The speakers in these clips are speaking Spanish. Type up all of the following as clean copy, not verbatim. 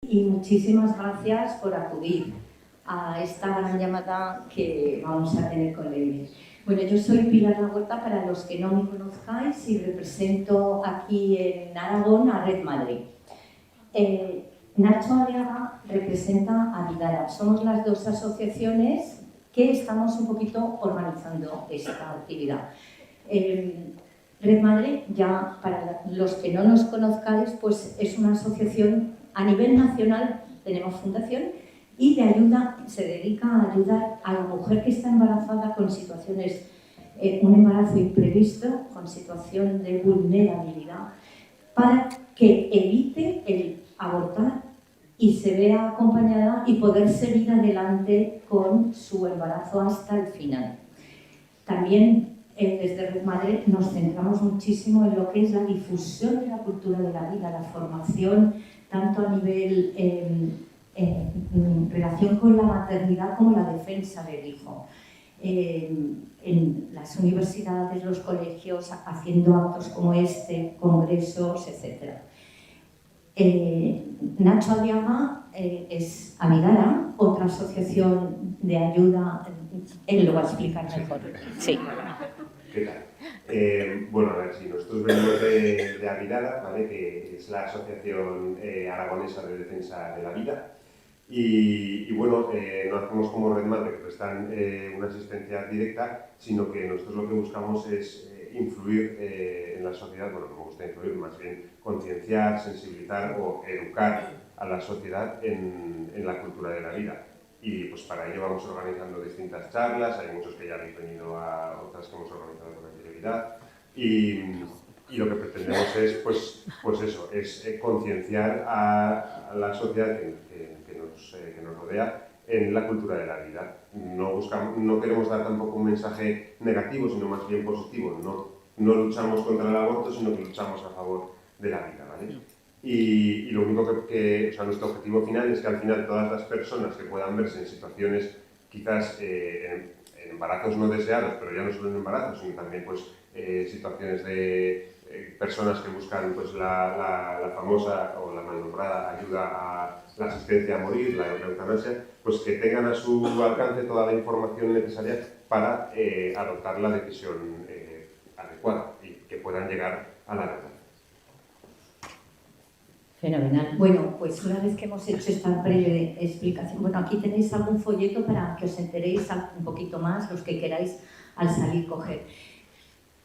Y muchísimas gracias por acudir a esta gran llamada que vamos a tener con él. Bueno, yo soy Pilar La Huerta, para los que no me conozcáis, y represento aquí en Aragón a Red Madrid. Nacho Aliaga representa a Vidara. Somos las dos asociaciones que estamos un poquito organizando esta actividad. Red Madrid, ya para los que no nos conozcáis, pues es una asociación a nivel nacional, tenemos fundación, y de ayuda, se dedica a ayudar a la mujer que está embarazada con situaciones, un embarazo imprevisto, con situación de vulnerabilidad, para que evite el abortar y se vea acompañada y poder seguir adelante con su embarazo hasta el final. También desde Red Madrid nos centramos muchísimo en lo que es la difusión de la cultura de la vida, la formación, tanto a nivel en relación con la maternidad como la defensa del hijo. En las universidades, los colegios, haciendo actos como este, congresos, etc. Nacho Aliaga es Amidara, otra asociación de ayuda. Él lo va a explicar mejor. Sí. ¿Qué tal? Bueno, a ver, si nosotros venimos de Amidara, ¿vale? Que es la Asociación Aragonesa de Defensa de la Vida. Y bueno, no hacemos como Red Madrid, que prestan una asistencia directa, sino que nosotros lo que buscamos es influir en la sociedad, bueno, no me gusta influir, más bien concienciar, sensibilizar o educar a la sociedad en la cultura de la vida. Y pues para ello vamos organizando distintas charlas, hay muchos que ya habéis venido a otras que hemos organizado con anterioridad. Y lo que pretendemos es, pues eso, es concienciar a la sociedad que nos rodea en la cultura de la vida. No queremos dar tampoco un mensaje negativo, sino más bien positivo. No luchamos contra el aborto, sino que luchamos a favor de la vida, ¿vale? Y lo único o sea, nuestro objetivo final es que al final todas las personas que puedan verse en situaciones quizás en embarazos no deseados, pero ya no solo en embarazos, sino también pues, situaciones de personas que buscan pues, la famosa o la mal nombrada ayuda a la asistencia a morir, la eutanasia, pues que tengan a su alcance toda la información necesaria para adoptar la decisión adecuada y que puedan llegar a la verdad. Fenomenal. Bueno, pues una vez que hemos hecho esta breve explicación, bueno, aquí tenéis algún folleto para que os enteréis un poquito más, los que queráis al salir coger.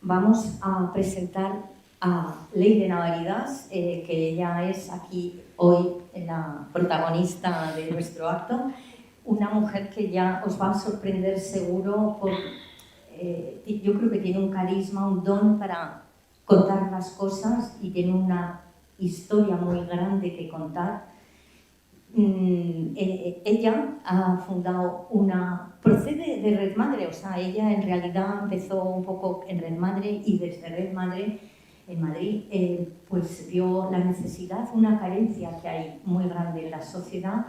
Vamos a presentar a Leire Navaridas, que ella es aquí hoy la protagonista de nuestro acto, una mujer que ya os va a sorprender seguro por, yo creo que tiene un carisma, un don para contar las cosas y tiene una historia muy grande que contar. Ella ha fundado procede de Red Madre, o sea, ella en realidad empezó un poco en Red Madre y desde Red Madre en Madrid pues vio la necesidad, una carencia que hay muy grande en la sociedad,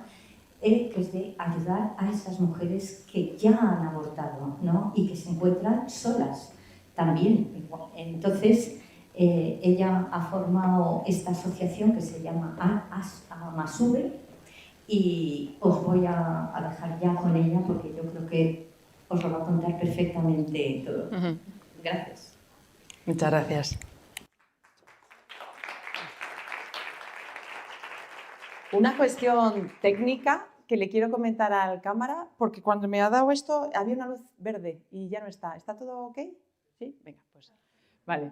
que es de ayudar a esas mujeres que ya han abortado, ¿no? Y que se encuentran solas también. Entonces, ella ha formado esta asociación que se llama Amasube, y os voy a dejar ya con ella porque yo creo que os lo va a contar perfectamente todo. Gracias. Muchas gracias. Una cuestión técnica que le quiero comentar al cámara, porque cuando me ha dado esto había una luz verde y ya no está. ¿Está todo ok? ¿Sí? Venga, pues vale.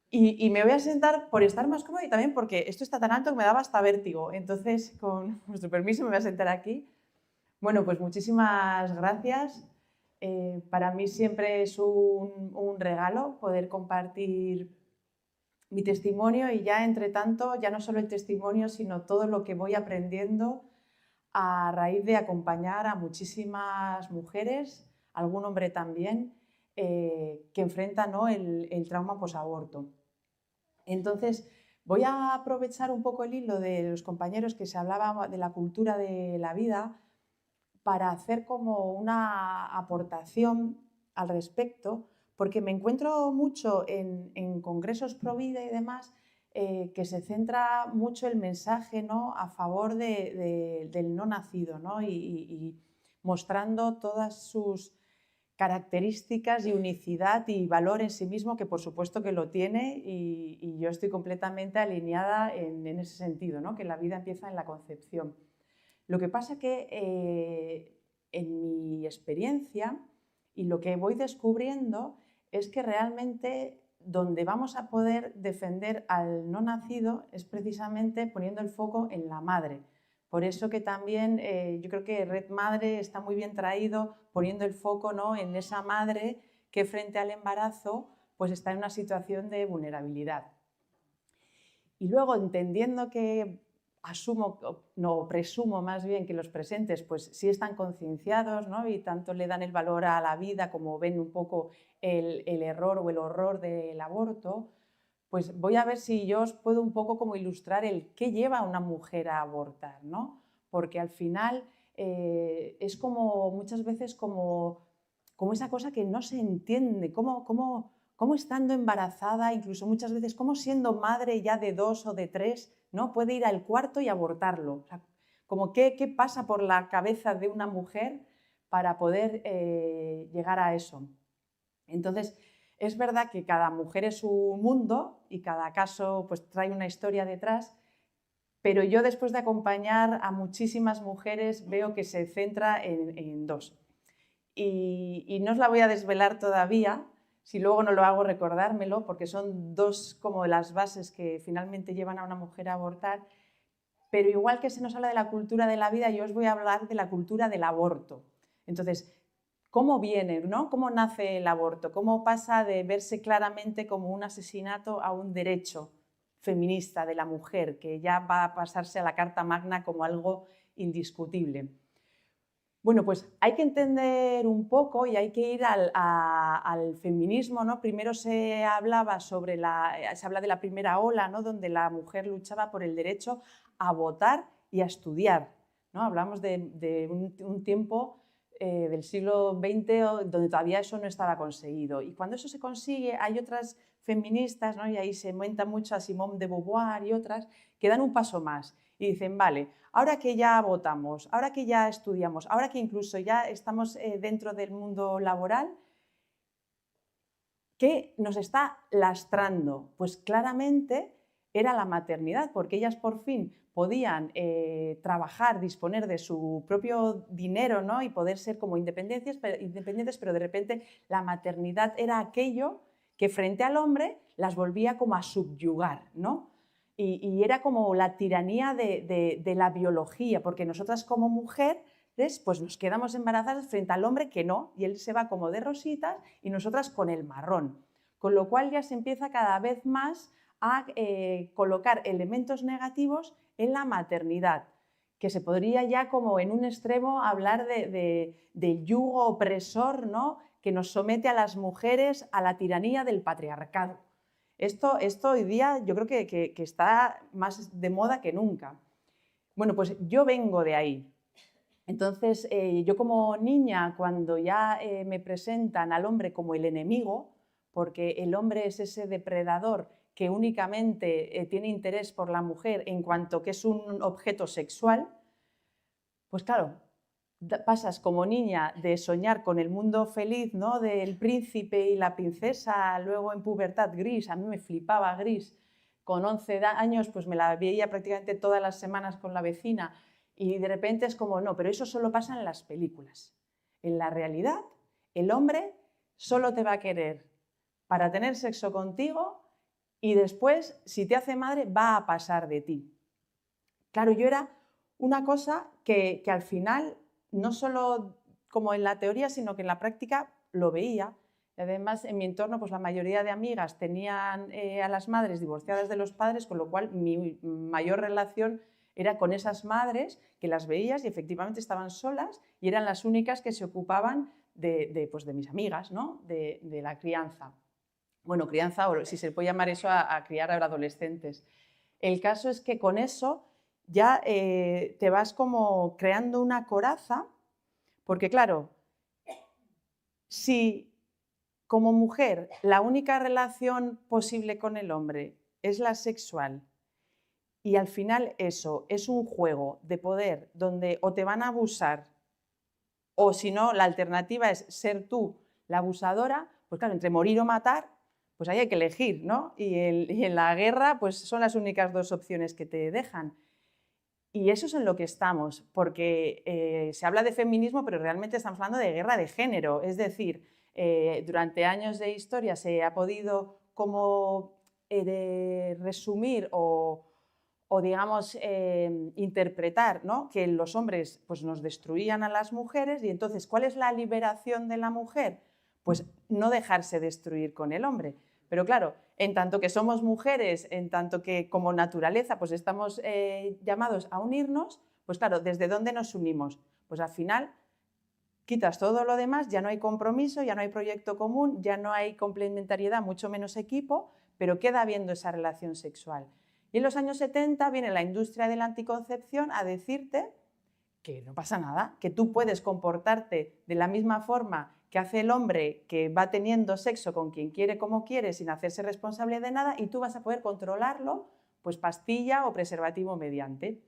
Y me voy a sentar por estar más cómoda y también porque esto está tan alto que me daba hasta vértigo. Entonces, con vuestro permiso, me voy a sentar aquí. Bueno, pues muchísimas gracias. Para mí siempre es un regalo poder compartir mi testimonio y ya entre tanto, ya no solo el testimonio, sino todo lo que voy aprendiendo a raíz de acompañar a muchísimas mujeres, algún hombre también, que enfrentan, ¿no?, el trauma posaborto. Entonces, voy a aprovechar un poco el hilo de los compañeros que se hablaba de la cultura de la vida para hacer como una aportación al respecto, porque me encuentro mucho en congresos pro vida y demás que se centra mucho el mensaje, ¿no?, a favor del no nacido, ¿no? Y mostrando todas sus características y unicidad y valor en sí mismo, que por supuesto que lo tiene, y yo estoy completamente alineada en ese sentido, ¿no?, que la vida empieza en la concepción. Lo que pasa que en mi experiencia y lo que voy descubriendo es que realmente donde vamos a poder defender al no nacido es precisamente poniendo el foco en la madre. Por eso que también yo creo que Red Madre está muy bien traído, poniendo el foco, ¿no?, en esa madre que frente al embarazo pues está en una situación de vulnerabilidad. Y luego, entendiendo que presumo más bien que los presentes pues sí están concienciados, ¿no?, y tanto le dan el valor a la vida como ven un poco el error o el horror del aborto, pues voy a ver si yo os puedo un poco como ilustrar el qué lleva a una mujer a abortar, ¿no? Porque al final es como muchas veces como esa cosa que no se entiende, cómo estando embarazada, incluso muchas veces cómo siendo madre ya de 2 o de 3, ¿no?, puede ir al cuarto y abortarlo. O sea, como qué pasa por la cabeza de una mujer para poder llegar a eso. Entonces, es verdad que cada mujer es un mundo y cada caso pues trae una historia detrás, pero yo, después de acompañar a muchísimas mujeres, veo que se centra en dos. Y no os la voy a desvelar todavía, si luego no lo hago, recordármelo, porque son dos como las bases que finalmente llevan a una mujer a abortar. Pero igual que se nos habla de la cultura de la vida, yo os voy a hablar de la cultura del aborto. Entonces, ¿cómo viene, ¿no?, cómo nace el aborto? ¿Cómo pasa de verse claramente como un asesinato a un derecho feminista de la mujer, que ya va a pasarse a la Carta Magna como algo indiscutible? Bueno, pues hay que entender un poco y hay que ir al feminismo, ¿no? Primero se habla de la primera ola, ¿no?, donde la mujer luchaba por el derecho a votar y a estudiar, ¿no? Hablamos de un tiempo del siglo XX donde todavía eso no estaba conseguido. Y cuando eso se consigue, hay otras feministas, ¿no?, y ahí se cuenta mucho a Simone de Beauvoir y otras, que dan un paso más y dicen, vale, ahora que ya votamos, ahora que ya estudiamos, ahora que incluso ya estamos dentro del mundo laboral, ¿qué nos está lastrando? Pues claramente era la maternidad, porque ellas por fin podían trabajar, disponer de su propio dinero, ¿no?, y poder ser como independientes, pero de repente la maternidad era aquello que frente al hombre las volvía como a subyugar, ¿no? Y era como la tiranía de la biología, porque nosotras como mujeres pues nos quedamos embarazadas frente al hombre que no, y él se va como de rositas y nosotras con el marrón. Con lo cual ya se empieza cada vez más a colocar elementos negativos en la maternidad, que se podría ya como en un extremo hablar del yugo opresor, ¿no?, que nos somete a las mujeres a la tiranía del patriarcado. Esto hoy día yo creo que está más de moda que nunca. Bueno, pues yo vengo de ahí. Entonces, yo como niña, cuando ya me presentan al hombre como el enemigo, porque el hombre es ese depredador que únicamente tiene interés por la mujer en cuanto que es un objeto sexual, pues claro, pasas como niña de soñar con el mundo feliz, ¿no?, del príncipe y la princesa, luego en pubertad Gris, a mí me flipaba Gris, con 11 años pues me la veía prácticamente todas las semanas con la vecina, y de repente es como, no, pero eso solo pasa en las películas. En la realidad, el hombre solo te va a querer para tener sexo contigo y después, si te hace madre, va a pasar de ti. Claro, yo era una cosa que al final, no solo como en la teoría, sino que en la práctica lo veía. Y además, en mi entorno, pues la mayoría de amigas tenían a las madres divorciadas de los padres, con lo cual mi mayor relación era con esas madres que las veías y efectivamente estaban solas y eran las únicas que se ocupaban de mis amigas, ¿no?, de la crianza. Bueno, crianza, o si se puede llamar eso a criar a adolescentes. El caso es que con eso ya te vas como creando una coraza, porque claro, si como mujer la única relación posible con el hombre es la sexual y al final eso es un juego de poder donde o te van a abusar o si no, la alternativa es ser tú la abusadora, pues claro, entre morir o matar, pues ahí hay que elegir, ¿no? Y en la guerra, pues son las únicas dos opciones que te dejan. Y eso es en lo que estamos, porque se habla de feminismo, pero realmente estamos hablando de guerra de género. Es decir, durante años de historia se ha podido como resumir o digamos, interpretar, ¿no?, que los hombres pues, nos destruían a las mujeres y entonces, ¿cuál es la liberación de la mujer? Pues no dejarse destruir con el hombre. Pero claro, en tanto que somos mujeres, en tanto que como naturaleza pues estamos llamados a unirnos, pues claro, ¿desde dónde nos unimos? Pues al final quitas todo lo demás, ya no hay compromiso, ya no hay proyecto común, ya no hay complementariedad, mucho menos equipo, pero queda habiendo esa relación sexual. Y en los años 70 viene la industria de la anticoncepción a decirte que no pasa nada, que tú puedes comportarte de la misma forma que hace el hombre que va teniendo sexo con quien quiere, como quiere, sin hacerse responsable de nada, y tú vas a poder controlarlo, pues pastilla o preservativo mediante.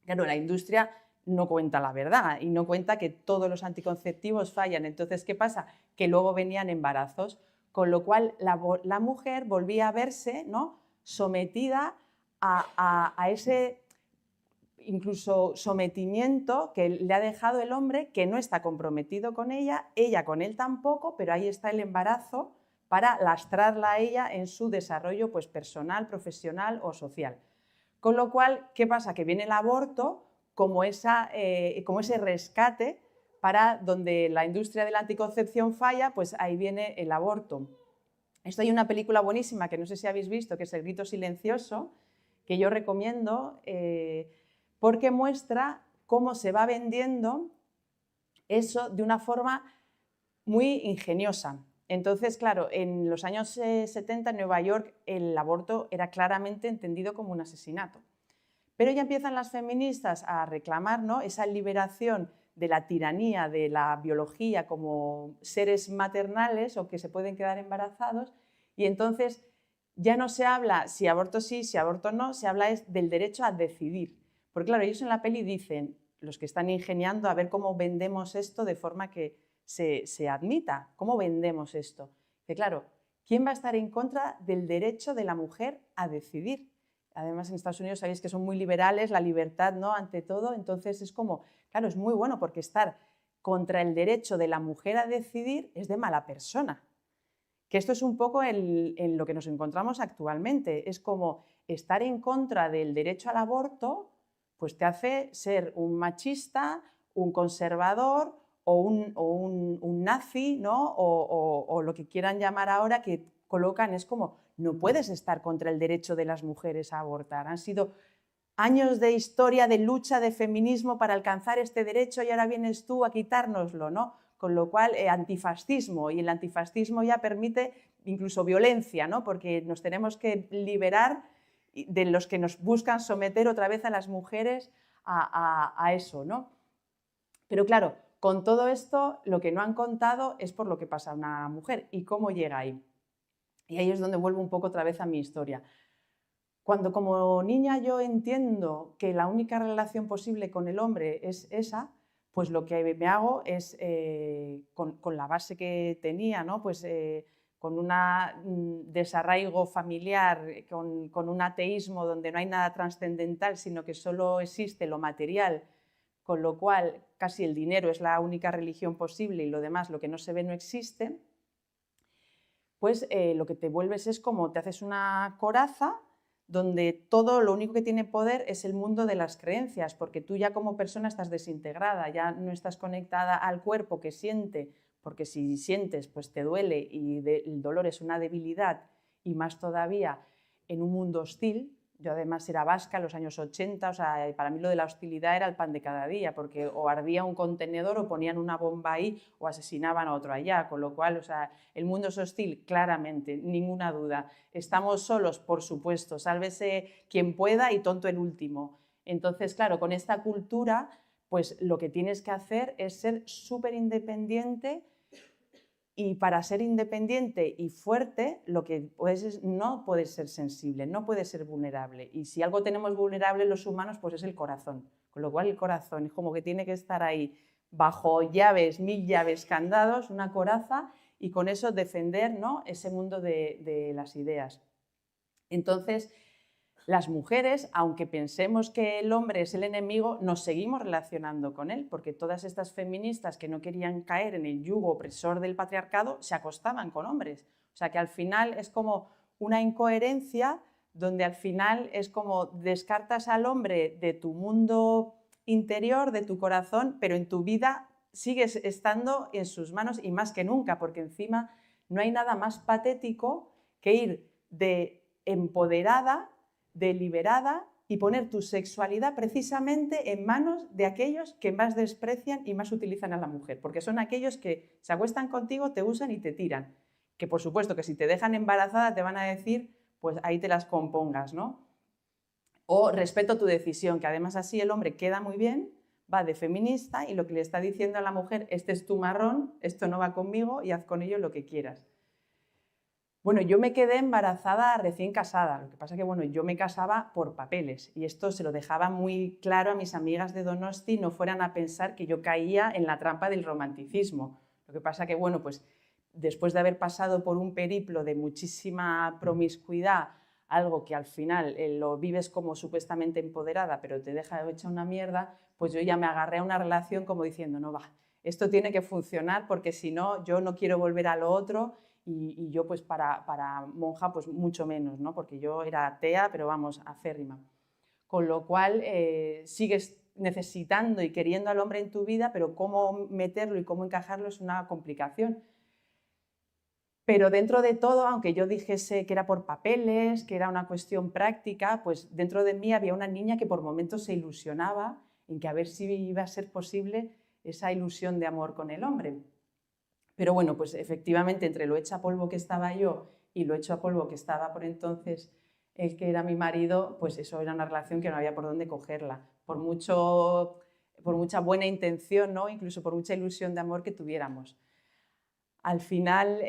Claro, la industria no cuenta la verdad y no cuenta que todos los anticonceptivos fallan. Entonces, ¿qué pasa? Que luego venían embarazos, con lo cual la mujer volvía a verse, ¿no?, sometida a ese incluso sometimiento que le ha dejado el hombre, que no está comprometido con ella con él tampoco, pero ahí está el embarazo para lastrarla a ella en su desarrollo pues, personal, profesional o social. Con lo cual, ¿qué pasa? Que viene el aborto como ese rescate para donde la industria de la anticoncepción falla, pues ahí viene el aborto. Esto hay una película buenísima que no sé si habéis visto, que es El grito silencioso, que yo recomiendo porque muestra cómo se va vendiendo eso de una forma muy ingeniosa. Entonces, claro, en los años 70 en Nueva York el aborto era claramente entendido como un asesinato. Pero ya empiezan las feministas a reclamar, ¿no?, esa liberación de la tiranía de la biología como seres maternales o que se pueden quedar embarazados, y entonces ya no se habla si aborto sí, si aborto no, se habla del derecho a decidir. Porque claro, ellos en la peli dicen, los que están ingeniando, a ver cómo vendemos esto de forma que se admita, cómo vendemos esto. Que claro, ¿quién va a estar en contra del derecho de la mujer a decidir? Además, en Estados Unidos sabéis que son muy liberales, la libertad, ¿no?, ante todo, entonces es como, claro, es muy bueno porque estar contra el derecho de la mujer a decidir es de mala persona. Que esto es un poco en lo que nos encontramos actualmente, es como estar en contra del derecho al aborto, pues te hace ser un machista, un conservador o un nazi, ¿no?, o lo que quieran llamar ahora, que colocan, es como, no puedes estar contra el derecho de las mujeres a abortar. Han sido años de historia, de lucha, de feminismo para alcanzar este derecho y ahora vienes tú a quitárnoslo, ¿no? Con lo cual, antifascismo, y el antifascismo ya permite incluso violencia, ¿no?, porque nos tenemos que liberar de los que nos buscan someter otra vez a las mujeres a eso, ¿no? Pero claro, con todo esto, lo que no han contado es por lo que pasa a una mujer y cómo llega ahí. Y ahí es donde vuelvo un poco otra vez a mi historia. Cuando como niña yo entiendo que la única relación posible con el hombre es esa, pues lo que me hago es, con la base que tenía, ¿no?, pues con un desarraigo familiar, con un ateísmo donde no hay nada trascendental, sino que solo existe lo material, con lo cual casi el dinero es la única religión posible y lo demás, lo que no se ve, no existe, pues lo que te vuelves es como te haces una coraza donde todo lo único que tiene poder es el mundo de las creencias, porque tú ya como persona estás desintegrada, ya no estás conectada al cuerpo que siente, porque si sientes pues te duele y el dolor es una debilidad, y más todavía en un mundo hostil. Yo además era vasca en los años 80, o sea, para mí lo de la hostilidad era el pan de cada día, porque o ardía un contenedor o ponían una bomba ahí o asesinaban a otro allá, con lo cual, o sea, el mundo es hostil, claramente, ninguna duda. Estamos solos, por supuesto, sálvese quien pueda y tonto el último. Entonces, claro, con esta cultura, pues lo que tienes que hacer es ser súper independiente Y para ser independiente y fuerte, lo que puedes es, no puedes ser sensible, no puedes ser vulnerable. Y si algo tenemos vulnerable los humanos, pues es el corazón. Con lo cual el corazón es como que tiene que estar ahí bajo llaves, 1000 llaves, candados, una coraza, y con eso defender, ¿no?, ese mundo de las ideas. Entonces, las mujeres, aunque pensemos que el hombre es el enemigo, nos seguimos relacionando con él, porque todas estas feministas que no querían caer en el yugo opresor del patriarcado se acostaban con hombres. O sea que al final es como una incoherencia donde al final es como descartas al hombre de tu mundo interior, de tu corazón, pero en tu vida sigues estando en sus manos y más que nunca, porque encima no hay nada más patético que ir de empoderada, deliberada y poner tu sexualidad precisamente en manos de aquellos que más desprecian y más utilizan a la mujer, porque son aquellos que se acuestan contigo, te usan y te tiran, que por supuesto que si te dejan embarazada te van a decir, pues ahí te las compongas, ¿no? O respeto tu decisión, que además así el hombre queda muy bien, va de feminista y lo que le está diciendo a la mujer, este es tu marrón, esto no va conmigo y haz con ello lo que quieras. Bueno, yo me quedé embarazada recién casada, lo que pasa que bueno, yo me casaba por papeles y esto se lo dejaba muy claro a mis amigas de Donosti, no fueran a pensar que yo caía en la trampa del romanticismo. Lo que pasa que bueno, pues después de haber pasado por un periplo de muchísima promiscuidad, algo que al final lo vives como supuestamente empoderada, pero te deja hecha una mierda, pues yo ya me agarré a una relación como diciendo, no va, esto tiene que funcionar porque si no, yo no quiero volver a lo otro. Y yo pues para monja pues mucho menos, ¿no? Porque yo era atea, pero vamos, aférrima. Con lo cual sigues necesitando y queriendo al hombre en tu vida, pero cómo meterlo y cómo encajarlo es una complicación. Pero dentro de todo, aunque yo dijese que era por papeles, que era una cuestión práctica, pues dentro de mí había una niña que por momentos se ilusionaba en que a ver si iba a ser posible esa ilusión de amor con el hombre. Pero bueno, pues efectivamente entre lo hecha polvo que estaba yo y lo hecho a polvo que estaba por entonces el que era mi marido, pues eso era una relación que no había por dónde cogerla, por mucha buena intención, ¿no? Incluso por mucha ilusión de amor que tuviéramos. Al final,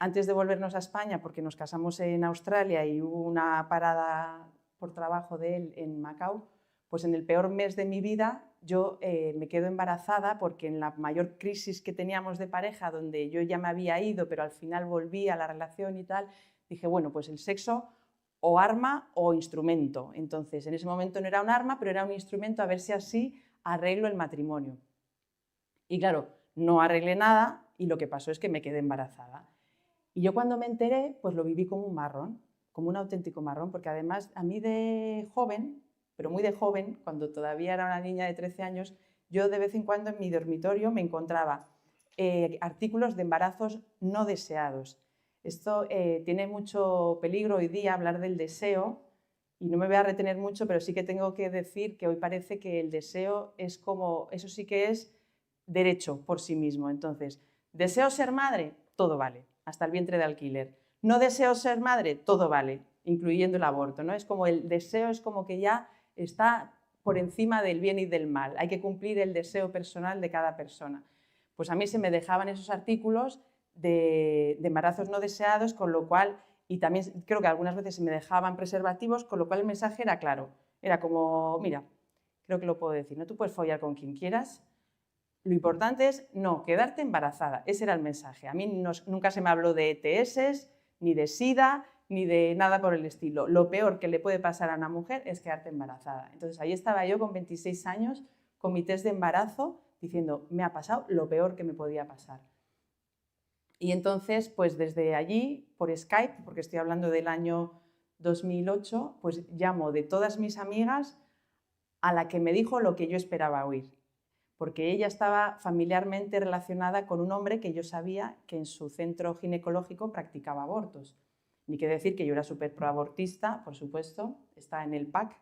antes de volvernos a España, porque nos casamos en Australia y hubo una parada por trabajo de él en Macao, pues en el peor mes de mi vida yo me quedo embarazada porque en la mayor crisis que teníamos de pareja, donde yo ya me había ido, pero al final volví a la relación y tal, dije, bueno, pues el sexo o arma o instrumento. Entonces, en ese momento no era un arma, pero era un instrumento, a ver si así arreglo el matrimonio. Y claro, no arreglé nada y lo que pasó es que me quedé embarazada. Y yo cuando me enteré, pues lo viví como un marrón, como un auténtico marrón, porque además a mí de joven, pero muy de joven, cuando todavía era una niña de 13 años, yo de vez en cuando en mi dormitorio me encontraba artículos de embarazos no deseados. Esto tiene mucho peligro hoy día hablar del deseo y no me voy a retener mucho, pero sí que tengo que decir que hoy parece que el deseo es como, eso sí que es derecho por sí mismo. Entonces, ¿deseo ser madre? Todo vale, hasta el vientre de alquiler. ¿No deseo ser madre? Todo vale, incluyendo el aborto, ¿no? Es como el deseo es como que ya está por encima del bien y del mal. Hay que cumplir el deseo personal de cada persona. Pues a mí se me dejaban esos artículos de embarazos no deseados, con lo cual, y también creo que algunas veces se me dejaban preservativos, con lo cual el mensaje era claro. Era como, mira, creo que lo puedo decir, ¿no? Tú puedes follar con quien quieras. Lo importante es no quedarte embarazada. Ese era el mensaje. A mí nunca se me habló de ETS, ni de SIDA, ni de nada por el estilo. Lo peor que le puede pasar a una mujer es quedarte embarazada. Entonces ahí estaba yo con 26 años, con mi test de embarazo, diciendo, me ha pasado lo peor que me podía pasar. Y entonces, pues desde allí, por Skype, porque estoy hablando del año 2008, pues llamo de todas mis amigas a la que me dijo lo que yo esperaba oír. Porque ella estaba familiarmente relacionada con un hombre que yo sabía que en su centro ginecológico practicaba abortos. Ni que decir que yo era súper proabortista, por supuesto, está en el PAC.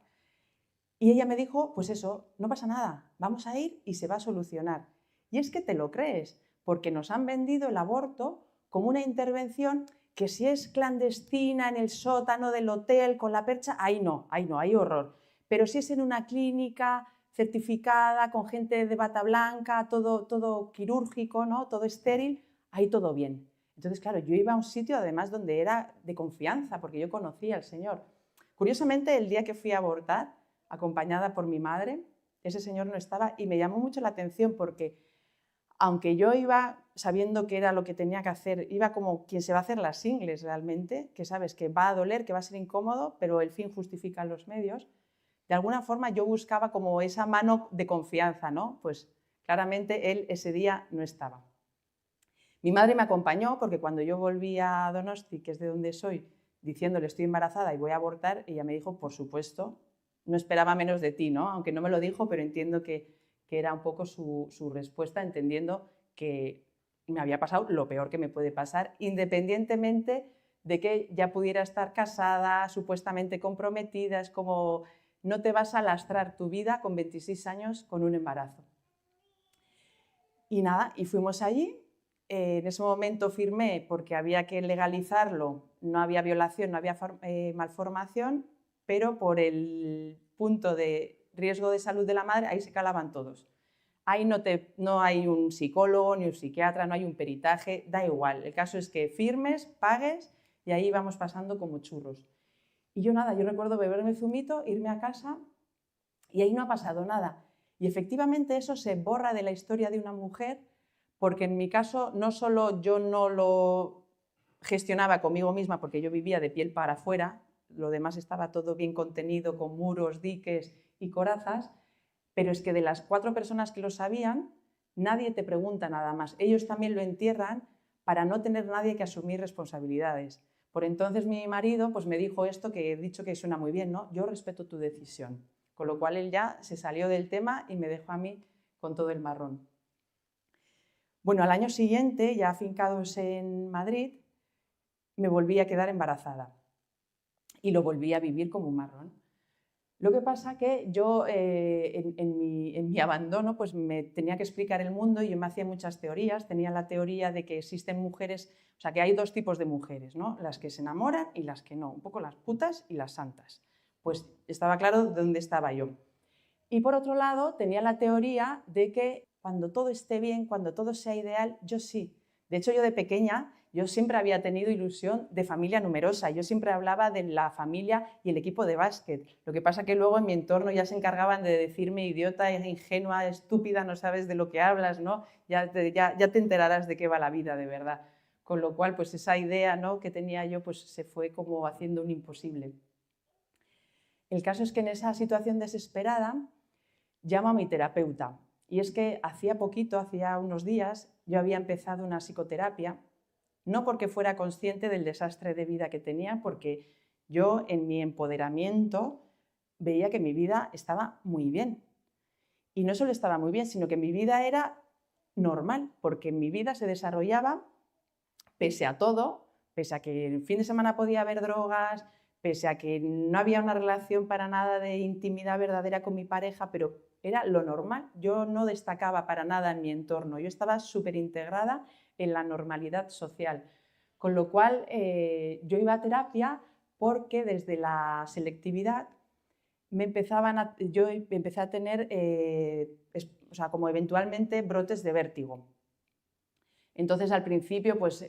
Y ella me dijo, pues eso, no pasa nada, vamos a ir y se va a solucionar. Y es que te lo crees, porque nos han vendido el aborto como una intervención que si es clandestina en el sótano del hotel con la percha, ahí no, hay horror. Pero si es en una clínica certificada, con gente de bata blanca, todo quirúrgico, ¿no? Todo estéril, ahí todo bien. Entonces, claro, yo iba a un sitio además donde era de confianza, porque yo conocía al señor. Curiosamente, el día que fui a abortar, acompañada por mi madre, ese señor no estaba y me llamó mucho la atención porque, aunque yo iba sabiendo que era lo que tenía que hacer, iba como quien se va a hacer las ingles realmente, que sabes que va a doler, que va a ser incómodo, pero el fin justifica los medios. De alguna forma yo buscaba como esa mano de confianza, ¿no? Pues claramente él ese día no estaba. Mi madre me acompañó porque cuando yo volví a Donosti, que es de donde soy, diciéndole estoy embarazada y voy a abortar, ella me dijo, por supuesto, no esperaba menos de ti, ¿no? Aunque no me lo dijo, pero entiendo que era un poco su respuesta, entendiendo que me había pasado lo peor que me puede pasar, independientemente de que ya pudiera estar casada, supuestamente comprometida. Es como, no te vas a lastrar tu vida con 26 años con un embarazo. Y nada, y fuimos allí. En ese momento firmé porque había que legalizarlo, no había violación, no había malformación, pero por el punto de riesgo de salud de la madre, ahí se calaban todos. Ahí no hay un psicólogo, ni un psiquiatra, no hay un peritaje, da igual. El caso es que firmes, pagues y ahí vamos pasando como churros. Y yo nada, yo recuerdo beberme el zumito, irme a casa y ahí no ha pasado nada. Y efectivamente eso se borra de la historia de una mujer, porque en mi caso no solo yo no lo gestionaba conmigo misma porque yo vivía de piel para afuera, lo demás estaba todo bien contenido con muros, diques y corazas, pero es que de las 4 personas que lo sabían, nadie te pregunta nada más. Ellos también lo entierran para no tener nadie que asumir responsabilidades. Por entonces mi marido pues me dijo esto que he dicho que suena muy bien, ¿no? Yo respeto tu decisión. Con lo cual él ya se salió del tema y me dejó a mí con todo el marrón. Bueno, al año siguiente, ya afincados en Madrid, me volví a quedar embarazada y lo volví a vivir como un marrón. Lo que pasa que yo en mi abandono pues me tenía que explicar el mundo y yo me hacía muchas teorías. Tenía la teoría de que existen mujeres, o sea que hay 2 tipos de mujeres, ¿no? Las que se enamoran y las que no, un poco las putas y las santas. Pues estaba claro de dónde estaba yo. Y por otro lado tenía la teoría de que cuando todo esté bien, cuando todo sea ideal, yo sí. De hecho yo de pequeña yo siempre había tenido ilusión de familia numerosa, yo siempre hablaba de la familia y el equipo de básquet. Lo que pasa que luego en mi entorno ya se encargaban de decirme idiota, ingenua, estúpida, no sabes de lo que hablas, ¿no? Ya te enterarás de qué va la vida de verdad. Con lo cual, pues esa idea, ¿no?, que tenía yo pues se fue como haciendo un imposible. El caso es que en esa situación desesperada llamo a mi terapeuta. Y es que hacía poquito, hacía unos días, yo había empezado una psicoterapia, no porque fuera consciente del desastre de vida que tenía, porque yo en mi empoderamiento veía que mi vida estaba muy bien. Y no solo estaba muy bien, sino que mi vida era normal, porque mi vida se desarrollaba pese a todo, pese a que el fin de semana podía haber drogas, pese a que no había una relación para nada de intimidad verdadera con mi pareja, pero era lo normal. Yo no destacaba para nada en mi entorno, yo estaba súper integrada en la normalidad social. Con lo cual yo iba a terapia porque desde la selectividad yo empecé a tener como eventualmente brotes de vértigo. Entonces, al principio, pues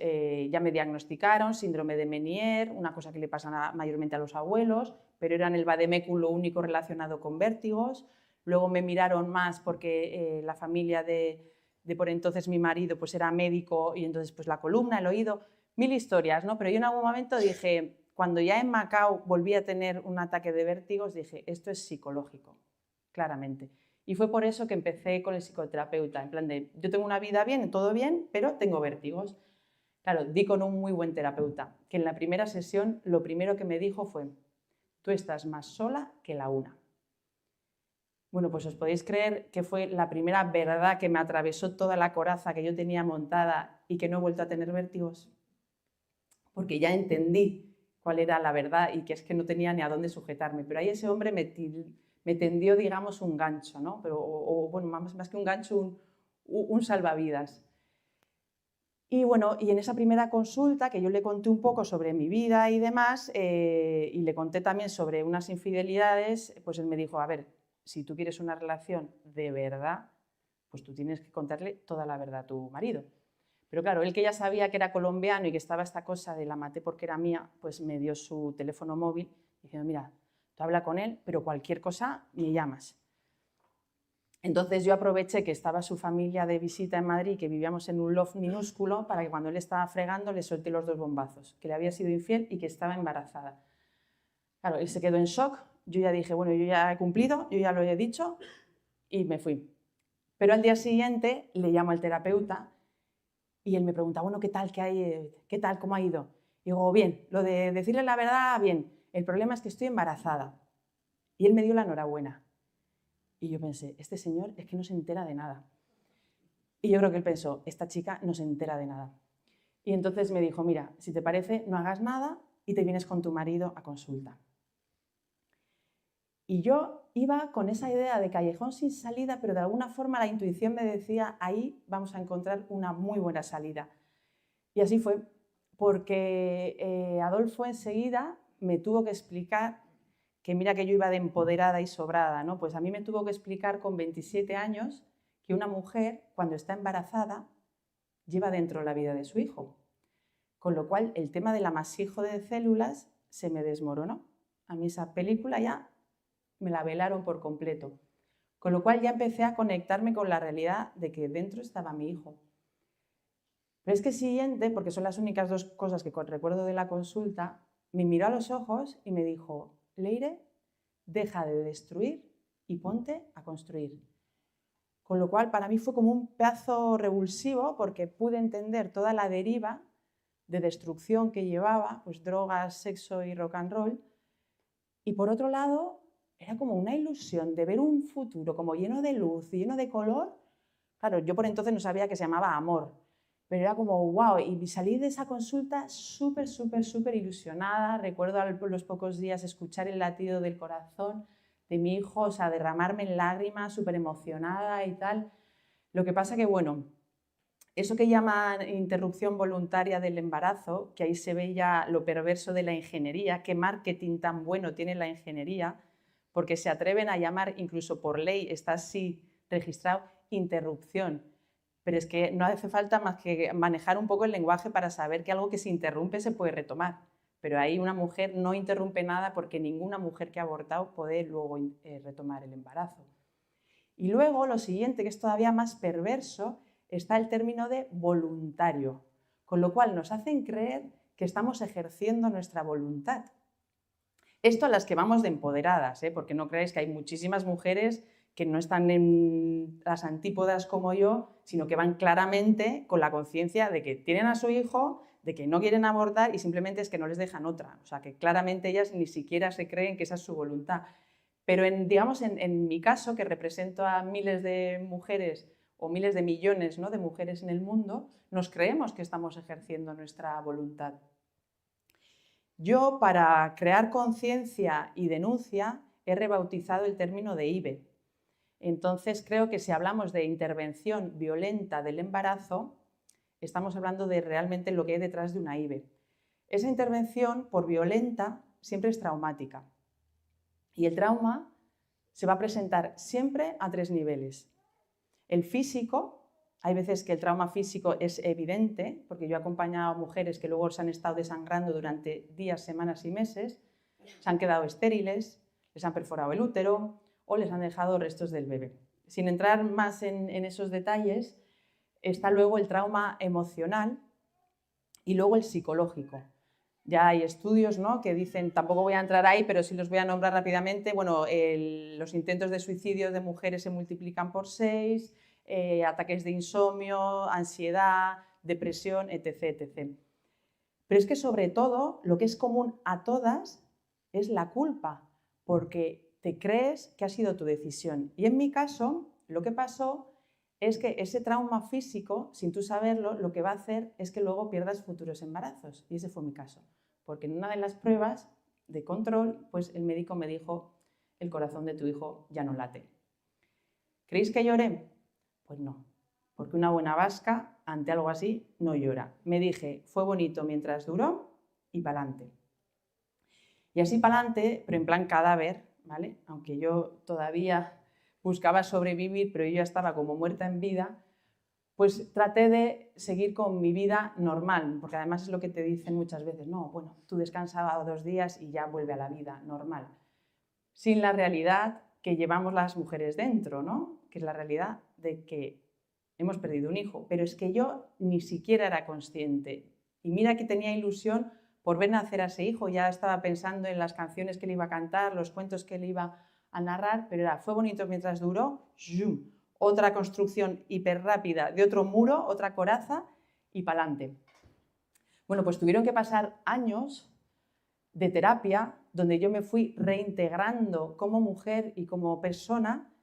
ya me diagnosticaron síndrome de Meniere, una cosa que le pasa mayormente a los abuelos, pero era en el vademécum lo único relacionado con vértigos. Luego me miraron más porque la familia de por entonces mi marido pues era médico y entonces pues la columna, el oído, 1000 historias, ¿no? Pero yo en algún momento dije, cuando ya en Macao volví a tener un ataque de vértigos, dije, esto es psicológico, claramente. Y fue por eso que empecé con el psicoterapeuta, en plan de, yo tengo una vida bien, todo bien, pero tengo vértigos. Claro, di con un muy buen terapeuta, que en la primera sesión lo primero que me dijo fue, tú estás más sola que la una. Bueno, pues os podéis creer que fue la primera verdad que me atravesó toda la coraza que yo tenía montada y que no he vuelto a tener vértigos. Porque ya entendí cuál era la verdad y que es que no tenía ni a dónde sujetarme. Pero ahí ese hombre me tendió, digamos, un gancho, ¿no? Pero, bueno, más que un gancho, un salvavidas. Y bueno, y en esa primera consulta, que yo le conté un poco sobre mi vida y demás, y le conté también sobre unas infidelidades, pues él me dijo, a ver, si tú quieres una relación de verdad, pues tú tienes que contarle toda la verdad a tu marido. Pero claro, él que ya sabía que era colombiano y que estaba esta cosa de la maté porque era mía, pues me dio su teléfono móvil diciendo, mira, tú habla con él, pero cualquier cosa me llamas. Entonces yo aproveché que estaba su familia de visita en Madrid, que vivíamos en un loft minúsculo, para que cuando él estaba fregando le solté los 2 bombazos, que le había sido infiel y que estaba embarazada. Claro, él se quedó en shock, yo ya dije, bueno, yo ya he cumplido, yo ya lo he dicho y me fui. Pero al día siguiente le llamo al terapeuta y él me pregunta, bueno, ¿qué tal? ¿Qué tal? ¿Cómo ha ido? Y digo, bien, lo de decirle la verdad, bien. El problema es que estoy embarazada. Y él me dio la enhorabuena. Y yo pensé, este señor es que no se entera de nada. Y yo creo que él pensó, esta chica no se entera de nada. Y entonces me dijo, mira, si te parece, no hagas nada y te vienes con tu marido a consulta. Y yo iba con esa idea de callejón sin salida, pero de alguna forma la intuición me decía, ahí vamos a encontrar una muy buena salida. Y así fue, porque Adolfo enseguida me tuvo que explicar que mira que yo iba de empoderada y sobrada, ¿no? Pues a mí me tuvo que explicar con 27 años que una mujer, cuando está embarazada, lleva dentro la vida de su hijo. Con lo cual, el tema del amasijo de células se me desmoronó. A mí esa película ya me la velaron por completo. Con lo cual ya empecé a conectarme con la realidad de que dentro estaba mi hijo. Pero es que siguiente, porque son las únicas 2 cosas que recuerdo de la consulta, me miró a los ojos y me dijo, Leire, deja de destruir y ponte a construir. Con lo cual, para mí fue como un pedazo revulsivo porque pude entender toda la deriva de destrucción que llevaba, pues drogas, sexo y rock and roll. Y por otro lado, era como una ilusión de ver un futuro como lleno de luz y lleno de color. Claro, yo por entonces no sabía que se llamaba amor, pero era como wow, y salí de esa consulta súper ilusionada. Recuerdo a los pocos días escuchar el latido del corazón de mi hijo, o sea, derramarme en lágrimas, súper emocionada y tal. Lo que pasa que, bueno, eso que llaman interrupción voluntaria del embarazo, que ahí se ve ya lo perverso de la ingeniería, qué marketing tan bueno tiene la ingeniería, porque se atreven a llamar, incluso por ley, está así registrado, interrupción. Pero es que no hace falta más que manejar un poco el lenguaje para saber que algo que se interrumpe se puede retomar. Pero ahí una mujer no interrumpe nada porque ninguna mujer que ha abortado puede luego retomar el embarazo. Y luego lo siguiente, que es todavía más perverso, está el término de voluntario, con lo cual nos hacen creer que estamos ejerciendo nuestra voluntad. Esto a las que vamos de empoderadas, porque no creáis que hay muchísimas mujeres que no están en las antípodas como yo, sino que van claramente con la conciencia de que tienen a su hijo, de que no quieren abortar y simplemente es que no les dejan otra. O sea, que claramente ellas ni siquiera se creen que esa es su voluntad. Pero digamos, en mi caso, que represento a miles de mujeres o miles de millones, ¿no?, de mujeres en el mundo, nos creemos que estamos ejerciendo nuestra voluntad. Yo, para crear conciencia y denuncia, he rebautizado el término de IVE. Entonces, creo que si hablamos de intervención violenta del embarazo, estamos hablando de realmente lo que hay detrás de una IVE. Esa intervención, por violenta, siempre es traumática. Y el trauma se va a presentar siempre a 3 niveles. El físico, hay veces que el trauma físico es evidente, porque yo he acompañado a mujeres que luego se han estado desangrando durante días, semanas y meses, se han quedado estériles, les han perforado el útero o les han dejado restos del bebé. Sin entrar más en esos detalles, está luego el trauma emocional y luego el psicológico. Ya hay estudios, ¿no?, que dicen, tampoco voy a entrar ahí, pero sí los voy a nombrar rápidamente, bueno, los intentos de suicidio de mujeres se multiplican por 6, ataques de insomnio, ansiedad, depresión, etc., etc. Pero es que sobre todo lo que es común a todas es la culpa, porque te crees que ha sido tu decisión. Y en mi caso, lo que pasó es que ese trauma físico, sin tú saberlo, lo que va a hacer es que luego pierdas futuros embarazos. Y ese fue mi caso. Porque en una de las pruebas de control, pues el médico me dijo, el corazón de tu hijo ya no late. ¿Creéis que lloré? Pues no, porque una buena vasca ante algo así no llora. Me dije, fue bonito mientras duró y pa'lante. Y así pa'lante, pero en plan cadáver, ¿vale? Aunque yo todavía buscaba sobrevivir, pero yo ya estaba como muerta en vida, pues traté de seguir con mi vida normal, porque además es lo que te dicen muchas veces, no, bueno, tú descansa 2 días y ya vuelve a la vida normal, sin la realidad que llevamos las mujeres dentro, ¿no? Que es la realidad de que hemos perdido un hijo, pero es que yo ni siquiera era consciente. Y mira que tenía ilusión por ver nacer a ese hijo, ya estaba pensando en las canciones que le iba a cantar, los cuentos que le iba a narrar, pero fue bonito mientras duró, ¡zoom! Otra construcción hiper rápida de otro muro, otra coraza y pa'lante. Bueno, pues tuvieron que pasar años de terapia donde yo me fui reintegrando como mujer y como persona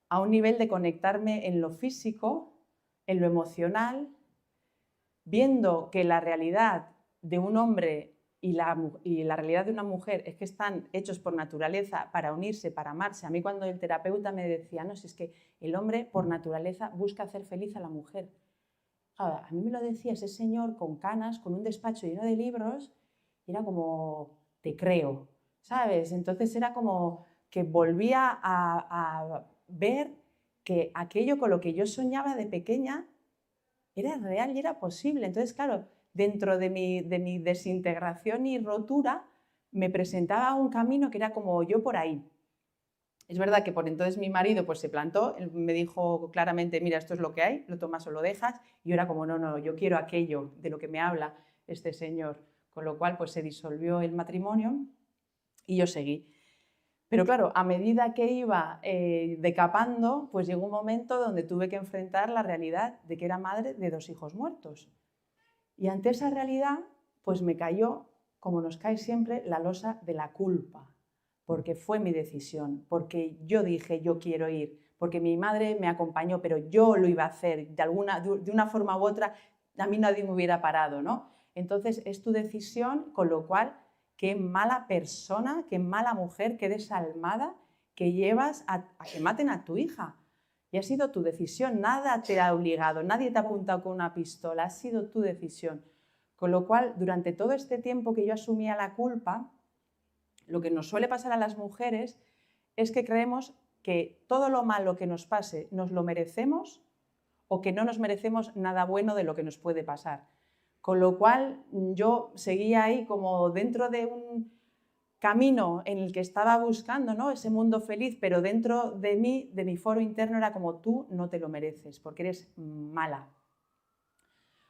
a un nivel de conectarme en lo físico, en lo emocional, viendo que la realidad de un hombre y la realidad de una mujer es que están hechos por naturaleza para unirse, para amarse. A mí cuando el terapeuta me decía, no, si es que el hombre por naturaleza busca hacer feliz a la mujer. A mí me lo decía ese señor con canas, con un despacho lleno de libros, y era como, te creo, ¿sabes? Entonces era como que volvía a ver que aquello con lo que yo soñaba de pequeña era real y era posible. Entonces, claro, dentro de mi desintegración y rotura, me presentaba un camino que era como yo por ahí. Es verdad que por entonces mi marido pues se plantó, él me dijo claramente, mira, esto es lo que hay, lo tomas o lo dejas, y yo era como, no, no, yo quiero aquello de lo que me habla este señor, con lo cual pues se disolvió el matrimonio y yo seguí. Pero claro, a medida que iba decapando, pues llegó un momento donde tuve que enfrentar la realidad de que era madre de 2 hijos muertos. Y ante esa realidad, pues me cayó, como nos cae siempre, la losa de la culpa, porque fue mi decisión, porque yo dije yo quiero ir, porque mi madre me acompañó, pero yo lo iba a hacer de una forma u otra, a mí nadie me hubiera parado, ¿no? Entonces es tu decisión, con lo cual, qué mala persona, qué mala mujer, qué desalmada que llevas a que maten a tu hija. Y ha sido tu decisión, nada te ha obligado, nadie te ha apuntado con una pistola, ha sido tu decisión. Con lo cual, durante todo este tiempo que yo asumía la culpa, lo que nos suele pasar a las mujeres es que creemos que todo lo malo que nos pase nos lo merecemos o que no nos merecemos nada bueno de lo que nos puede pasar. Con lo cual yo seguía ahí como dentro de un camino en el que estaba buscando, ¿no?, ese mundo feliz, pero dentro de mí, de mi foro interno, era como tú no te lo mereces porque eres mala.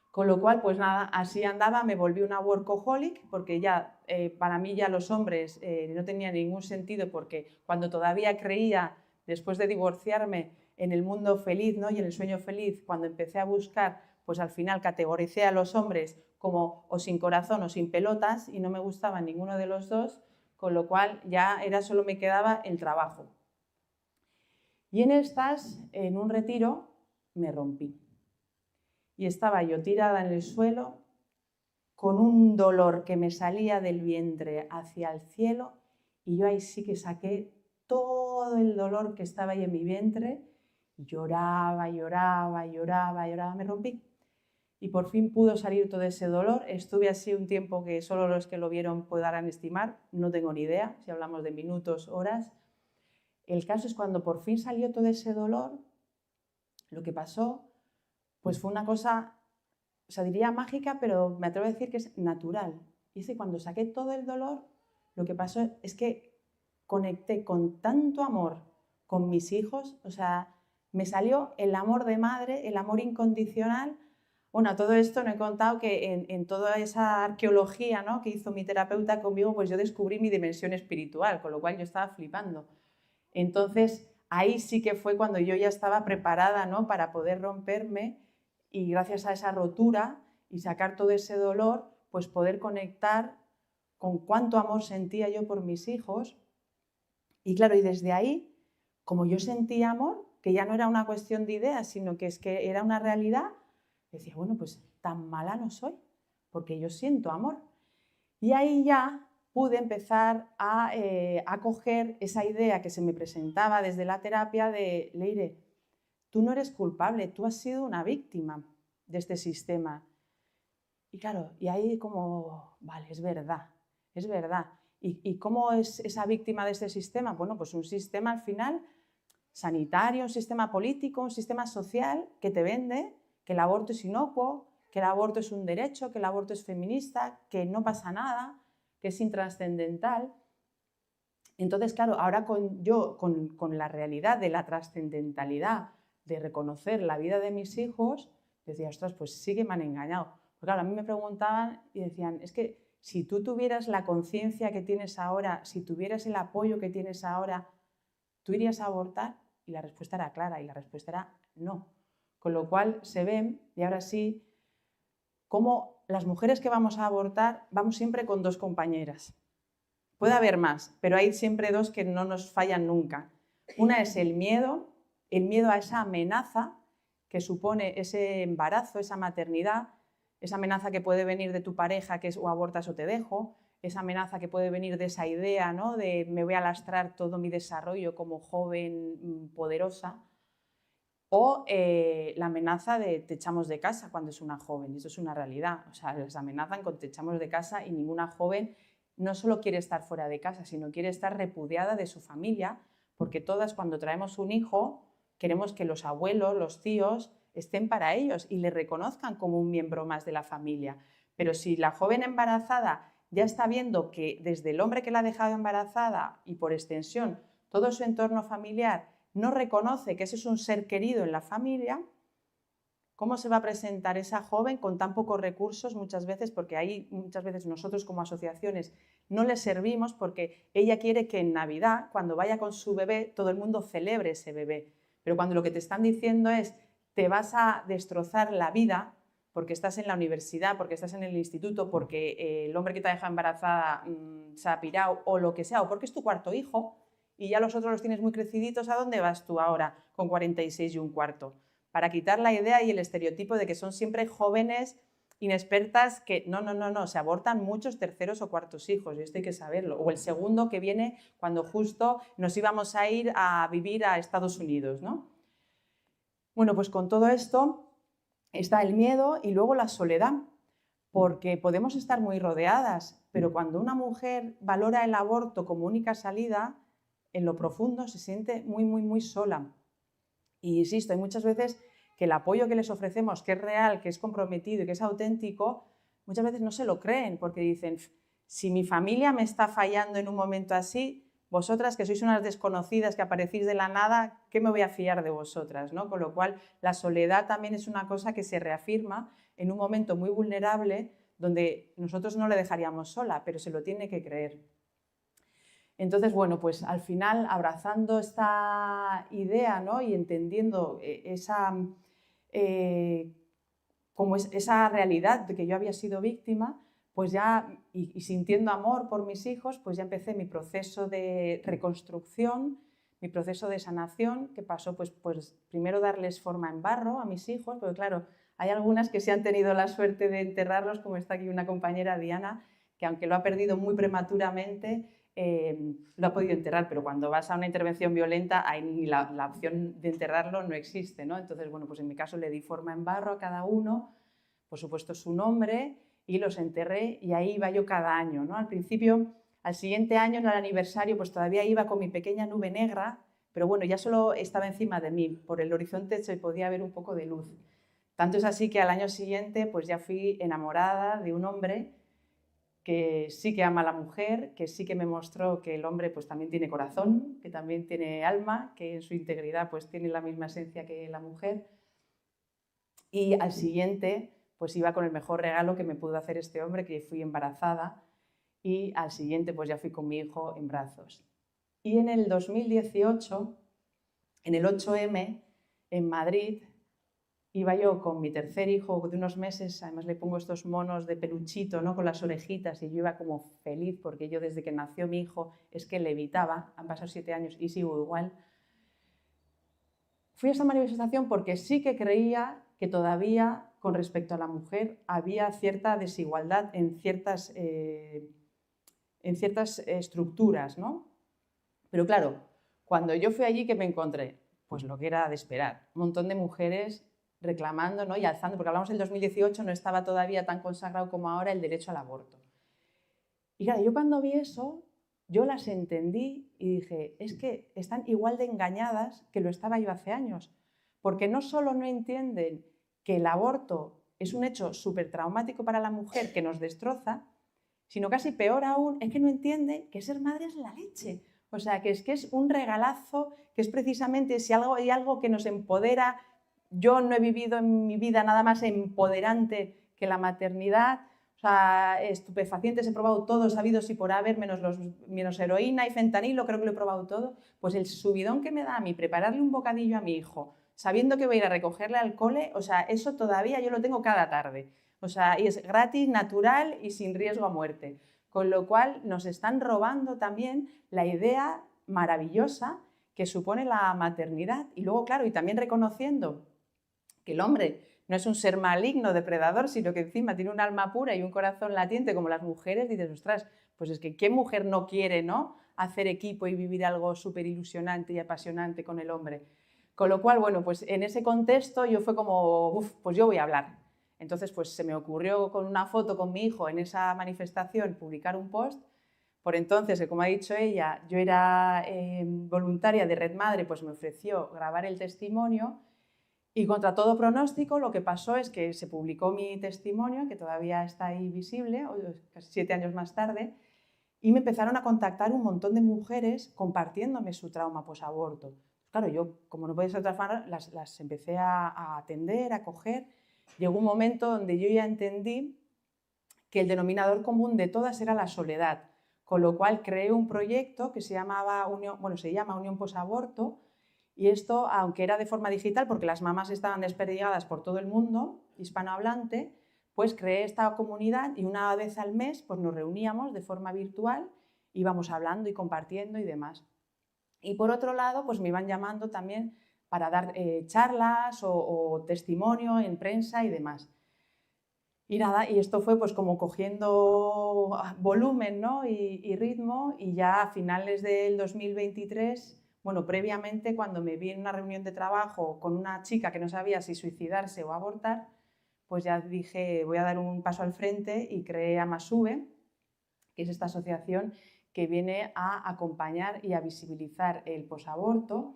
Con lo cual, pues nada, así andaba, me volví una workaholic, porque ya para mí ya los hombres no tenían ningún sentido, porque cuando todavía creía, después de divorciarme, en el mundo feliz, ¿no?, y en el sueño feliz, cuando empecé a buscar, pues al final categoricé a los hombres como o sin corazón o sin pelotas y no me gustaba ninguno de los dos, con lo cual ya solo me quedaba el trabajo. Y en un retiro, me rompí. Y estaba yo tirada en el suelo con un dolor que me salía del vientre hacia el cielo y yo ahí sí que saqué todo el dolor que estaba ahí en mi vientre y lloraba, lloraba, lloraba, lloraba, me rompí. Y por fin pudo salir todo ese dolor. Estuve así un tiempo que solo los que lo vieron podrán estimar, no tengo ni idea, si hablamos de minutos, horas. El caso es cuando por fin salió todo ese dolor, lo que pasó pues fue una cosa, o sea, diría mágica, pero me atrevo a decir que es natural. Y es que cuando saqué todo el dolor, lo que pasó es que conecté con tanto amor con mis hijos, o sea, me salió el amor de madre, el amor incondicional. Bueno, todo esto no he contado que en toda esa arqueología, ¿no?, que hizo mi terapeuta conmigo, pues yo descubrí mi dimensión espiritual, con lo cual yo estaba flipando. Entonces, ahí sí que fue cuando yo ya estaba preparada, ¿no?, para poder romperme y gracias a esa rotura y sacar todo ese dolor, pues poder conectar con cuánto amor sentía yo por mis hijos. Y claro, y desde ahí, como yo sentía amor, que ya no era una cuestión de ideas, sino que es que era una realidad, decía, bueno, pues tan mala no soy, porque yo siento amor. Y ahí ya pude empezar a acoger esa idea que se me presentaba desde la terapia de, Leire, tú no eres culpable, tú has sido una víctima de este sistema. Y claro, y ahí como, vale, es verdad, es verdad. ¿Y cómo es esa víctima de este sistema? Bueno, pues un sistema al final sanitario, un sistema político, un sistema social que te vende que el aborto es inocuo, que el aborto es un derecho, que el aborto es feminista, que no pasa nada, que es intrascendental. Entonces, claro, ahora con la realidad de la trascendentalidad, de reconocer la vida de mis hijos, decía, ostras, pues sí que me han engañado. Porque claro, a mí me preguntaban y decían, es que si tú tuvieras la conciencia que tienes ahora, si tuvieras el apoyo que tienes ahora, ¿tú irías a abortar? Y la respuesta era clara, y la respuesta era no. Con lo cual se ven, y ahora sí, cómo las mujeres que vamos a abortar vamos siempre con 2 compañeras. Puede haber más, pero hay siempre 2 que no nos fallan nunca. Una es el miedo a esa amenaza que supone ese embarazo, esa maternidad, esa amenaza que puede venir de tu pareja, que es o abortas o te dejo, esa amenaza que puede venir de esa idea, ¿no?, de me voy a lastrar todo mi desarrollo como joven poderosa, o la amenaza de te echamos de casa cuando es una joven, y eso es una realidad. O sea, les amenazan con te echamos de casa y ninguna joven no solo quiere estar fuera de casa, sino quiere estar repudiada de su familia, porque todas cuando traemos un hijo queremos que los abuelos, los tíos, estén para ellos y le reconozcan como un miembro más de la familia. Pero si la joven embarazada ya está viendo que desde el hombre que la ha dejado embarazada y por extensión todo su entorno familiar no reconoce que ese es un ser querido en la familia, ¿cómo se va a presentar esa joven con tan pocos recursos muchas veces? Porque ahí muchas veces nosotros como asociaciones no le servimos porque ella quiere que en Navidad, cuando vaya con su bebé, todo el mundo celebre ese bebé. Pero cuando lo que te están diciendo es te vas a destrozar la vida porque estás en la universidad, porque estás en el instituto, porque el hombre que te ha dejado embarazada se ha pirado o lo que sea, o porque es tu 4.º hijo y ya los otros los tienes muy creciditos, ¿a dónde vas tú ahora con 46 1/4? Para quitar la idea y el estereotipo de que son siempre jóvenes inexpertas que no, se abortan muchos 3.º o 4.º hijos, y esto hay que saberlo. O el segundo que viene cuando justo nos íbamos a ir a vivir a Estados Unidos, ¿no? Bueno, pues con todo esto está el miedo y luego la soledad, porque podemos estar muy rodeadas, pero cuando una mujer valora el aborto como única salida, en lo profundo se siente muy, muy, muy sola. Y insisto, hay muchas veces que el apoyo que les ofrecemos, que es real, que es comprometido y que es auténtico, muchas veces no se lo creen porque dicen, si mi familia me está fallando en un momento así, vosotras que sois unas desconocidas que aparecís de la nada, ¿qué me voy a fiar de vosotras?, ¿no? Con lo cual la soledad también es una cosa que se reafirma en un momento muy vulnerable donde nosotros no le dejaríamos sola, pero se lo tiene que creer. Entonces, bueno, pues al final, abrazando esta idea, ¿no?, y entendiendo como esa realidad de que yo había sido víctima, pues ya, y sintiendo amor por mis hijos, pues ya empecé mi proceso de reconstrucción, mi proceso de sanación, que pasó pues primero darles forma en barro a mis hijos, porque claro, hay algunas que sí han tenido la suerte de enterrarlos, como está aquí una compañera, Diana, que aunque lo ha perdido muy prematuramente, lo ha podido enterrar, pero cuando vas a una intervención violenta, la opción de enterrarlo no existe, ¿no? Entonces, bueno, pues en mi caso le di forma en barro a cada uno, por supuesto su nombre, y los enterré, y ahí iba yo cada año, ¿no? Al principio, al siguiente año, en el aniversario, pues todavía iba con mi pequeña nube negra, pero bueno, ya solo estaba encima de mí, por el horizonte se podía ver un poco de luz. Tanto es así que al año siguiente, pues ya fui enamorada de un hombre que sí que ama a la mujer, que sí que me mostró que el hombre pues también tiene corazón, que también tiene alma, que en su integridad pues tiene la misma esencia que la mujer. Y al siguiente pues iba con el mejor regalo que me pudo hacer este hombre, que fui embarazada, y al siguiente pues ya fui con mi hijo en brazos. Y en el 2018, en el 8M, en Madrid, iba yo con mi tercer hijo de unos meses, además le pongo estos monos de peluchito, ¿no?, con las orejitas, y yo iba como feliz porque yo desde que nació mi hijo es que levitaba, han pasado 7 años y sigo igual. Fui a esta manifestación porque sí que creía que todavía con respecto a la mujer había cierta desigualdad en ciertas estructuras, ¿no? Pero claro, cuando yo fui allí, ¿qué me encontré? Pues lo que era de esperar, un montón de mujeres reclamando, ¿no?, y alzando, porque hablamos del 2018, no estaba todavía tan consagrado como ahora el derecho al aborto. Y claro, yo cuando vi eso yo las entendí y dije, es que están igual de engañadas que lo estaba yo hace años, porque no solo no entienden que el aborto es un hecho súper traumático para la mujer que nos destroza, sino casi peor aún, es que no entienden que ser madre es la leche. O sea, que es un regalazo, que es precisamente si hay algo que nos empodera. Yo no he vivido en mi vida nada más empoderante que la maternidad. O sea, estupefacientes he probado todos, sabidos y por haber, menos heroína y fentanilo, creo que lo he probado todo. Pues el subidón que me da a mí prepararle un bocadillo a mi hijo, sabiendo que voy a ir a recogerle al cole, o sea, eso todavía yo lo tengo cada tarde. O sea, y es gratis, natural y sin riesgo a muerte. Con lo cual nos están robando también la idea maravillosa que supone la maternidad. Y luego, claro, y también reconociendo que el hombre no es un ser maligno, depredador, sino que encima tiene un alma pura y un corazón latiente como las mujeres, dices, ostras, pues es que ¿qué mujer no quiere, ¿no?, hacer equipo y vivir algo súper ilusionante y apasionante con el hombre? Con lo cual, bueno, pues en ese contexto yo fue como, pues yo voy a hablar. Entonces, pues se me ocurrió con una foto con mi hijo en esa manifestación publicar un post. Por entonces, que como ha dicho ella, yo era voluntaria de Red Madre, pues me ofreció grabar el testimonio y contra todo pronóstico lo que pasó es que se publicó mi testimonio, que todavía está ahí visible, casi 7 años más tarde, y me empezaron a contactar un montón de mujeres compartiéndome su trauma posaborto. Claro, yo, como no podía ser de otra forma, las empecé a atender, a coger. Llegó un momento donde yo ya entendí que el denominador común de todas era la soledad, con lo cual creé un proyecto que se llama Unión Posaborto, y esto, aunque era de forma digital, porque las mamás estaban desperdigadas por todo el mundo hispanohablante, pues creé esta comunidad y una vez al mes pues nos reuníamos de forma virtual, íbamos hablando y compartiendo y demás. Y por otro lado, pues me iban llamando también para dar charlas o testimonio en prensa y demás. Y nada, y esto fue pues como cogiendo volumen, ¿no?, y ritmo, y ya a finales del 2023, bueno, previamente cuando me vi en una reunión de trabajo con una chica que no sabía si suicidarse o abortar, pues ya dije, voy a dar un paso al frente y creé Amasube, que es esta asociación que viene a acompañar y a visibilizar el posaborto.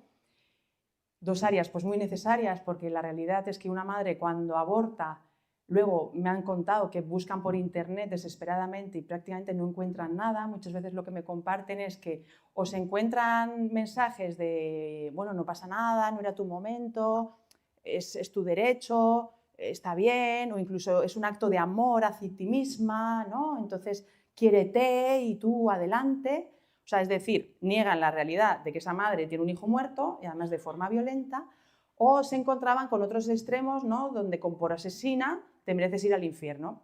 Dos áreas pues muy necesarias, porque la realidad es que una madre cuando aborta, luego me han contado que buscan por internet desesperadamente y prácticamente no encuentran nada. Muchas veces lo que me comparten es que o se encuentran mensajes de, bueno, no pasa nada, no era tu momento, es tu derecho, está bien, o incluso es un acto de amor hacia ti misma, ¿no? Entonces, quiérete y tú adelante. O sea, es decir, niegan la realidad de que esa madre tiene un hijo muerto, y además de forma violenta, o se encontraban con otros extremos, ¿no?, donde por asesina te mereces ir al infierno.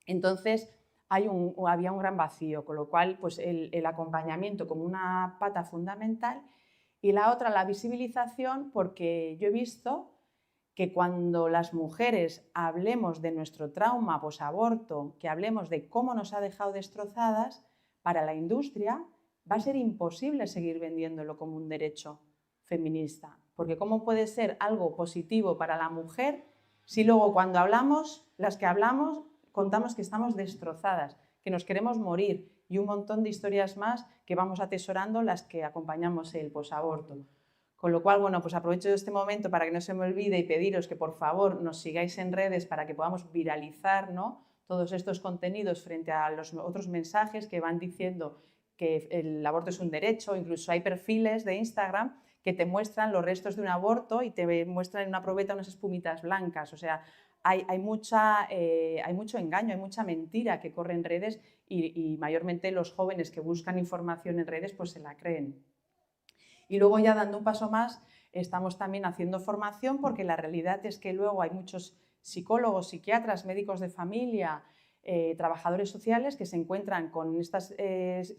Entonces, había un gran vacío, con lo cual pues el acompañamiento como una pata fundamental, y la otra, la visibilización, porque yo he visto que cuando las mujeres hablemos de nuestro trauma posaborto, que hablemos de cómo nos ha dejado destrozadas, para la industria va a ser imposible seguir vendiéndolo como un derecho feminista, porque ¿cómo puede ser algo positivo para la mujer si luego cuando hablamos, las que hablamos, contamos que estamos destrozadas, que nos queremos morir, y un montón de historias más que vamos atesorando las que acompañamos el posaborto? Con lo cual, bueno, pues aprovecho este momento para que no se me olvide y pediros que por favor nos sigáis en redes para que podamos viralizar, ¿no?, todos estos contenidos frente a los otros mensajes que van diciendo que el aborto es un derecho. Incluso hay perfiles de Instagram que te muestran los restos de un aborto y te muestran en una probeta unas espumitas blancas. O sea, hay mucho engaño, hay mucha mentira que corre en redes, y mayormente los jóvenes que buscan información en redes pues se la creen. Y luego, ya dando un paso más, estamos también haciendo formación, porque la realidad es que luego hay muchos psicólogos, psiquiatras, médicos de familia, trabajadores sociales que se encuentran con estas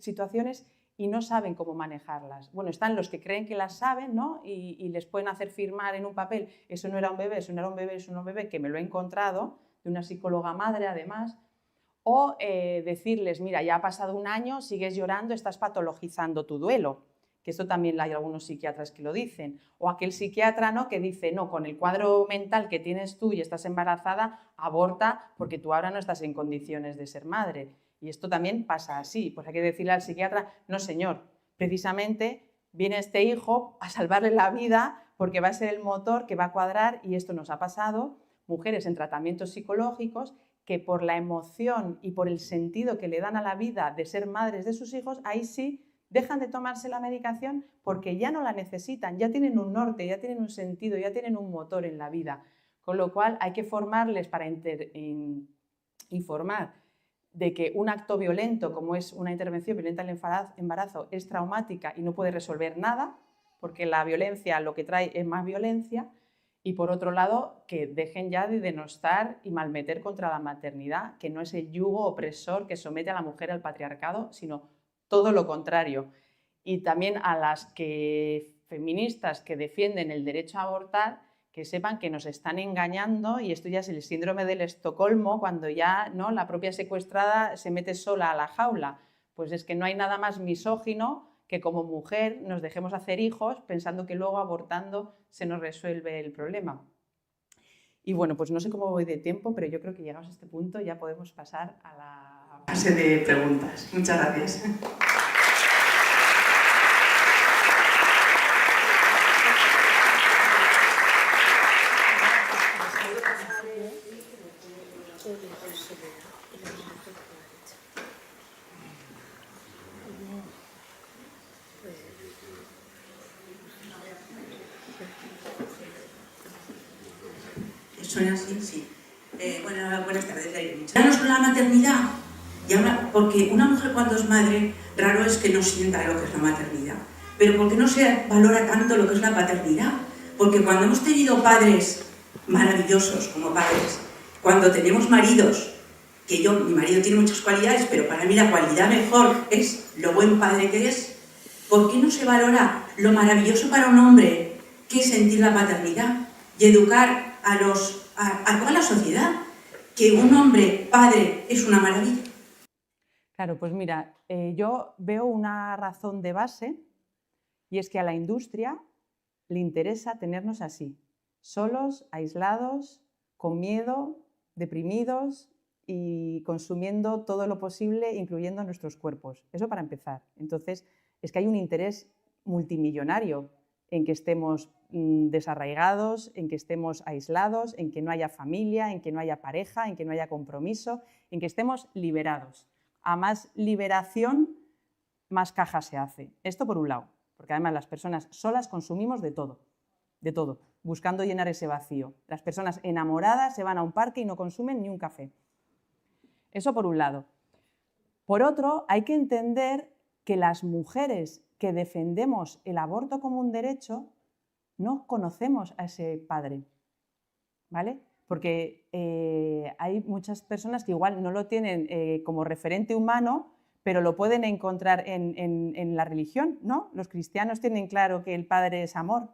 situaciones y no saben cómo manejarlas. Bueno, están los que creen que las saben, ¿no?, y les pueden hacer firmar en un papel, eso no era un bebé, eso no era un bebé, eso no era un bebé, que me lo he encontrado, de una psicóloga madre además. O decirles, mira, ya ha pasado un año, sigues llorando, estás patologizando tu duelo. Que esto también hay algunos psiquiatras que lo dicen. O aquel psiquiatra, ¿no?, que dice, no, con el cuadro mental que tienes tú y estás embarazada, aborta porque tú ahora no estás en condiciones de ser madre. Y esto también pasa así, pues hay que decirle al psiquiatra, no señor, precisamente viene este hijo a salvarle la vida porque va a ser el motor que va a cuadrar, y esto nos ha pasado, mujeres en tratamientos psicológicos que por la emoción y por el sentido que le dan a la vida de ser madres de sus hijos, ahí sí dejan de tomarse la medicación porque ya no la necesitan, ya tienen un norte, ya tienen un sentido, ya tienen un motor en la vida. Con lo cual hay que formarles para informar de que un acto violento, como es una intervención violenta al embarazo, es traumática y no puede resolver nada, porque la violencia lo que trae es más violencia. Y por otro lado, que dejen ya de denostar y malmeter contra la maternidad, que no es el yugo opresor que somete a la mujer al patriarcado, sino todo lo contrario. Y también a las feministas que defienden el derecho a abortar, que sepan que nos están engañando, y esto ya es el síndrome del Estocolmo, cuando ya, ¿no?, la propia secuestrada se mete sola a la jaula. Pues es que no hay nada más misógino que como mujer nos dejemos hacer hijos pensando que luego abortando se nos resuelve el problema. Y bueno, pues no sé cómo voy de tiempo, pero yo creo que llegados a este punto ya podemos pasar a la fase de preguntas. Muchas gracias. ¿Suena así? Sí. Bueno, buenas tardes. Hablaros con la maternidad. Y ahora, porque una mujer cuando es madre, raro es que no sienta lo que es la maternidad. Pero ¿por qué no se valora tanto lo que es la paternidad? Porque cuando hemos tenido padres maravillosos como padres, cuando tenemos maridos, que mi marido tiene muchas cualidades, pero para mí la cualidad mejor es lo buen padre que es, ¿por qué no se valora lo maravilloso para un hombre que es sentir la paternidad y educar a toda la sociedad, que un hombre padre es una maravilla? Claro, pues mira, yo veo una razón de base, y es que a la industria le interesa tenernos así, solos, aislados, con miedo, deprimidos y consumiendo todo lo posible, incluyendo nuestros cuerpos. Eso para empezar. Entonces, es que hay un interés multimillonario en que estemos desarraigados, en que estemos aislados, en que no haya familia, en que no haya pareja, en que no haya compromiso, en que estemos liberados. A más liberación, más caja se hace. Esto por un lado, porque además las personas solas consumimos de todo, buscando llenar ese vacío. Las personas enamoradas se van a un parque y no consumen ni un café. Eso por un lado. Por otro, hay que entender que las mujeres que defendemos el aborto como un derecho no conocemos a ese padre, ¿vale? Porque hay muchas personas que igual no lo tienen como referente humano, pero lo pueden encontrar en la religión, ¿no? Los cristianos tienen claro que el padre es amor.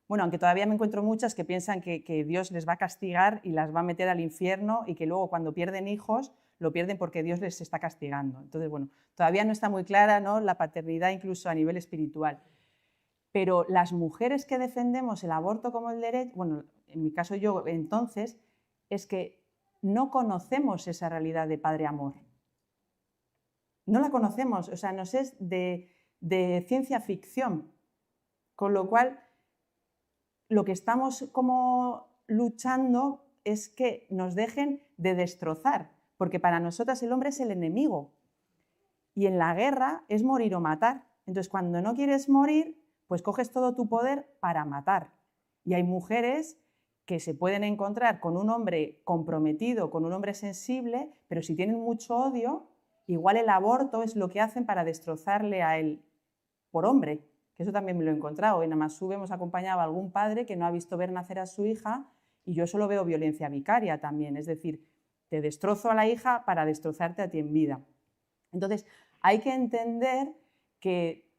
Bueno, aunque todavía me encuentro muchas que piensan que Dios les va a castigar y las va a meter al infierno, y que luego cuando pierden hijos lo pierden porque Dios les está castigando. Entonces, bueno, todavía no está muy clara, ¿no?, la paternidad incluso a nivel espiritual. Pero las mujeres que defendemos el aborto como el derecho, bueno, en mi caso yo entonces, es que no conocemos esa realidad de padre amor. No la conocemos, o sea, nos es de ciencia ficción. Con lo cual, lo que estamos como luchando es que nos dejen de destrozar, porque para nosotras el hombre es el enemigo. Y en la guerra es morir o matar. Entonces, cuando no quieres morir, pues coges todo tu poder para matar. Y hay mujeres que se pueden encontrar con un hombre comprometido, con un hombre sensible, pero si tienen mucho odio, igual el aborto es lo que hacen para destrozarle a él por hombre, que eso también me lo he encontrado. En Amasub hemos acompañado a algún padre que no ha visto ver nacer a su hija, y yo solo veo violencia vicaria también, es decir, te destrozo a la hija para destrozarte a ti en vida. Entonces, hay que entender que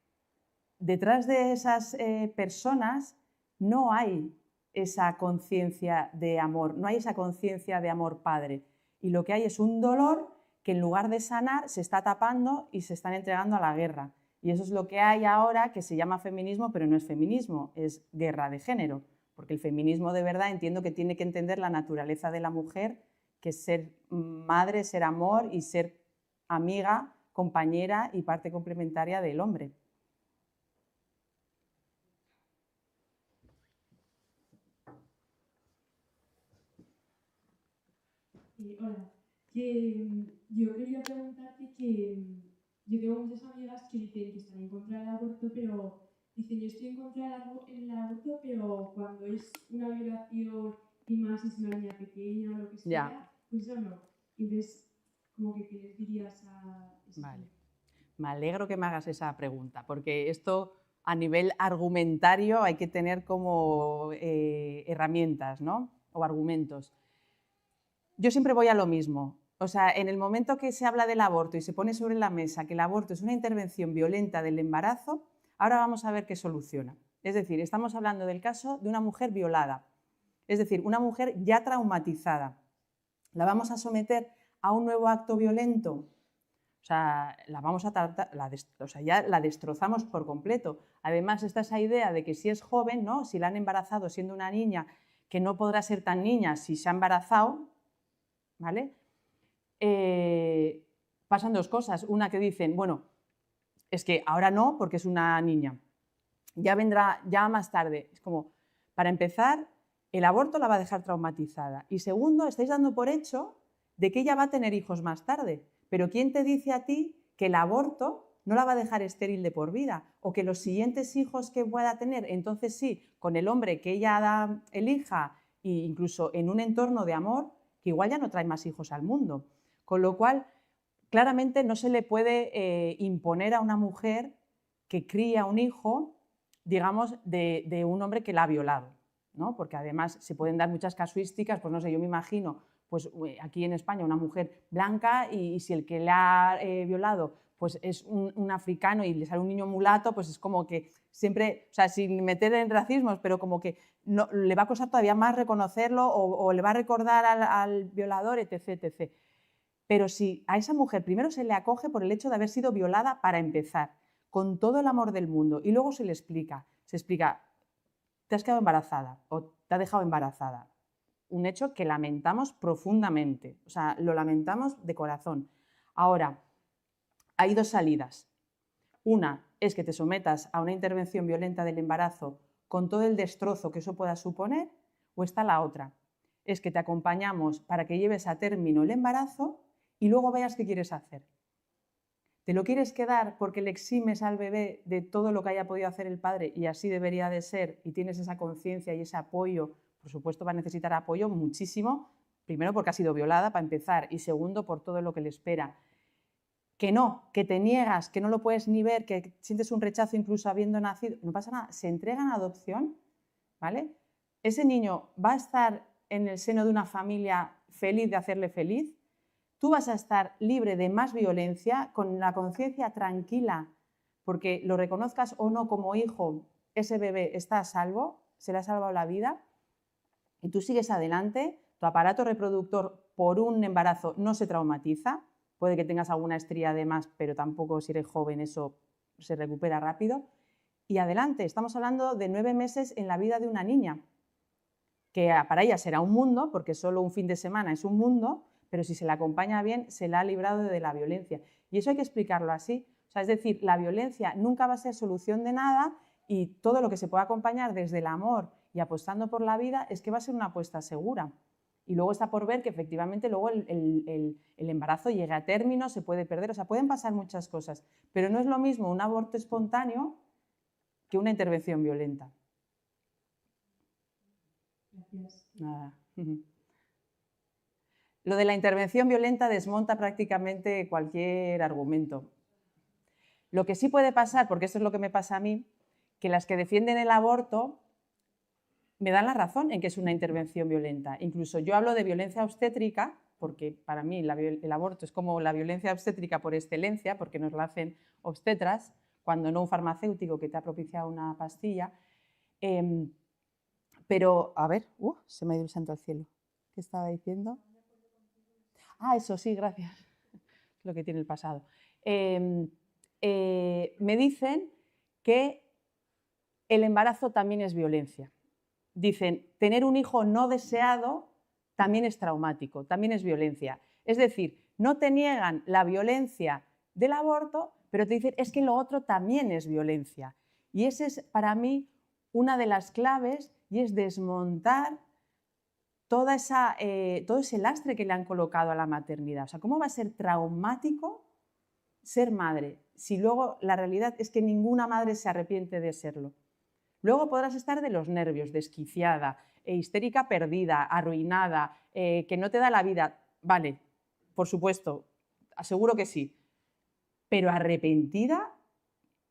detrás de esas personas no hay esa conciencia de amor, no hay esa conciencia de amor padre. Y lo que hay es un dolor que en lugar de sanar se está tapando y se están entregando a la guerra. Y eso es lo que hay ahora, que se llama feminismo, pero no es feminismo, es guerra de género. Porque el feminismo de verdad entiendo que tiene que entender la naturaleza de la mujer, que es ser madre, ser amor y ser amiga, compañera y parte complementaria del hombre. Hola, que yo quería preguntarte que yo tengo muchas amigas que dicen que están en contra del aborto, pero dicen yo estoy en contra del aborto, pero cuando es una violación y más es una niña pequeña o lo que sea, pues eso no. Entonces, como que ¿qué les dirías a eso? Vale. Me alegro que me hagas esa pregunta, porque esto a nivel argumentario hay que tener como herramientas, ¿no? O argumentos. Yo siempre voy a lo mismo. O sea, en el momento que se habla del aborto y se pone sobre la mesa que el aborto es una intervención violenta del embarazo, ahora vamos a ver qué soluciona. Es decir, estamos hablando del caso de una mujer violada, es decir, una mujer ya traumatizada. ¿La vamos a someter a un nuevo acto violento? O sea, la vamos a tratar, ya la destrozamos por completo. Además, está esa idea de que si es joven, ¿no? Si la han embarazado siendo una niña, que no podrá ser tan niña si se ha embarazado, ¿vale? Pasan dos cosas. Una que dicen, bueno, es que ahora no porque es una niña, ya vendrá ya más tarde. Es como, para empezar, el aborto la va a dejar traumatizada. Y segundo, estáis dando por hecho de que ella va a tener hijos más tarde. Pero ¿quién te dice a ti que el aborto no la va a dejar estéril de por vida? O que los siguientes hijos que pueda tener, entonces sí, con el hombre que ella elija, e incluso en un entorno de amor, que igual ya no trae más hijos al mundo. Con lo cual, claramente no se le puede imponer a una mujer que cría un hijo, digamos, de un hombre que la ha violado, ¿no? Porque además se pueden dar muchas casuísticas, pues no sé, yo me imagino, pues aquí en España una mujer blanca y si el que la ha violado pues es un africano y le sale un niño mulato, pues es como que siempre, o sea, sin meter en racismos, pero como que no, le va a costar todavía más reconocerlo o le va a recordar al violador, etc, etc. Pero si a esa mujer primero se le acoge por el hecho de haber sido violada para empezar, con todo el amor del mundo, y luego se explica, te has quedado embarazada o te ha dejado embarazada. Un hecho que lamentamos profundamente, o sea, lo lamentamos de corazón. Ahora, hay dos salidas. Una es que te sometas a una intervención violenta del embarazo con todo el destrozo que eso pueda suponer, o está la otra, es que te acompañamos para que lleves a término el embarazo y luego veas qué quieres hacer. ¿Te lo quieres quedar porque le eximes al bebé de todo lo que haya podido hacer el padre y así debería de ser y tienes esa conciencia y ese apoyo? Por supuesto va a necesitar apoyo muchísimo, primero porque ha sido violada para empezar y segundo por todo lo que le espera. Que no, que te niegas, que no lo puedes ni ver, que sientes un rechazo incluso habiendo nacido, no pasa nada, se entrega en adopción, ¿vale? Ese niño va a estar en el seno de una familia feliz de hacerle feliz. Tú vas a estar libre de más violencia, con la conciencia tranquila, porque lo reconozcas o no como hijo, ese bebé está a salvo, se le ha salvado la vida y tú sigues adelante, tu aparato reproductor por un embarazo no se traumatiza, puede que tengas alguna estría de más, pero tampoco si eres joven eso se recupera rápido. Y adelante, estamos hablando de 9 meses en la vida de una niña, que para ella será un mundo, porque solo un fin de semana es un mundo, pero si se la acompaña bien, se la ha librado de la violencia. Y eso hay que explicarlo así. O sea, es decir, la violencia nunca va a ser solución de nada y todo lo que se pueda acompañar desde el amor y apostando por la vida es que va a ser una apuesta segura. Y luego está por ver que efectivamente luego el embarazo llegue a término, se puede perder, o sea, pueden pasar muchas cosas, pero no es lo mismo un aborto espontáneo que una intervención violenta. Gracias. Nada. Lo de la intervención violenta desmonta prácticamente cualquier argumento. Lo que sí puede pasar, porque esto es lo que me pasa a mí, que las que defienden el aborto me dan la razón en que es una intervención violenta. Incluso yo hablo de violencia obstétrica, porque para mí el aborto es como la violencia obstétrica por excelencia, porque nos la hacen obstetras, cuando no un farmacéutico que te ha propiciado una pastilla. Pero, a ver, se me ha ido el santo al cielo. ¿Qué estaba diciendo? Ah, eso sí, gracias. Es lo que tiene el pasado. Me dicen que el embarazo también es violencia. Dicen, tener un hijo no deseado también es traumático, también es violencia. Es decir, no te niegan la violencia del aborto, pero te dicen es que lo otro también es violencia. Y esa es para mí una de las claves, y es desmontar todo ese lastre que le han colocado a la maternidad. O sea, ¿cómo va a ser traumático ser madre si luego la realidad es que ninguna madre se arrepiente de serlo? Luego podrás estar de los nervios, desquiciada, histérica perdida, arruinada, que no te da la vida. Vale, por supuesto, aseguro que sí. Pero arrepentida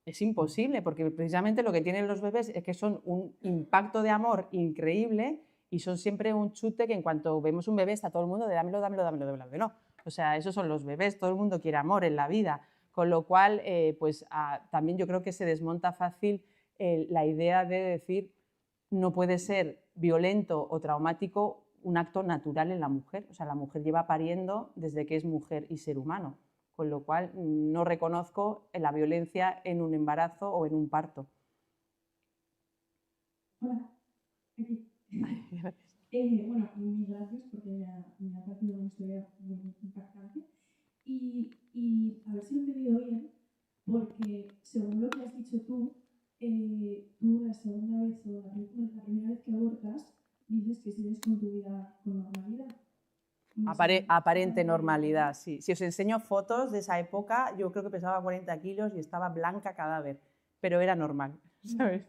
es imposible, porque precisamente lo que tienen los bebés es que son un impacto de amor increíble y son siempre un chute que en cuanto vemos un bebé está todo el mundo de dámelo, dámelo, dámelo, dámelo. O sea, esos son los bebés, todo el mundo quiere amor en la vida. Con lo cual, también yo creo que se desmonta fácil la idea de decir no puede ser violento o traumático un acto natural en la mujer. O sea, la mujer lleva pariendo desde que es mujer y ser humano, con lo cual no reconozco la violencia en un embarazo o en un parto. Hola, aquí. Bueno, mil gracias porque me ha parecido una historia muy impactante. Y a ver si lo he entendido bien, porque según lo que has dicho tú la segunda vez o la primera vez que abortas, dices que sigues con tu vida con normalidad. Aparente normalidad, sí. Si os enseño fotos de esa época, yo creo que pesaba 40 kilos y estaba blanca cadáver, pero era normal, ¿sabes?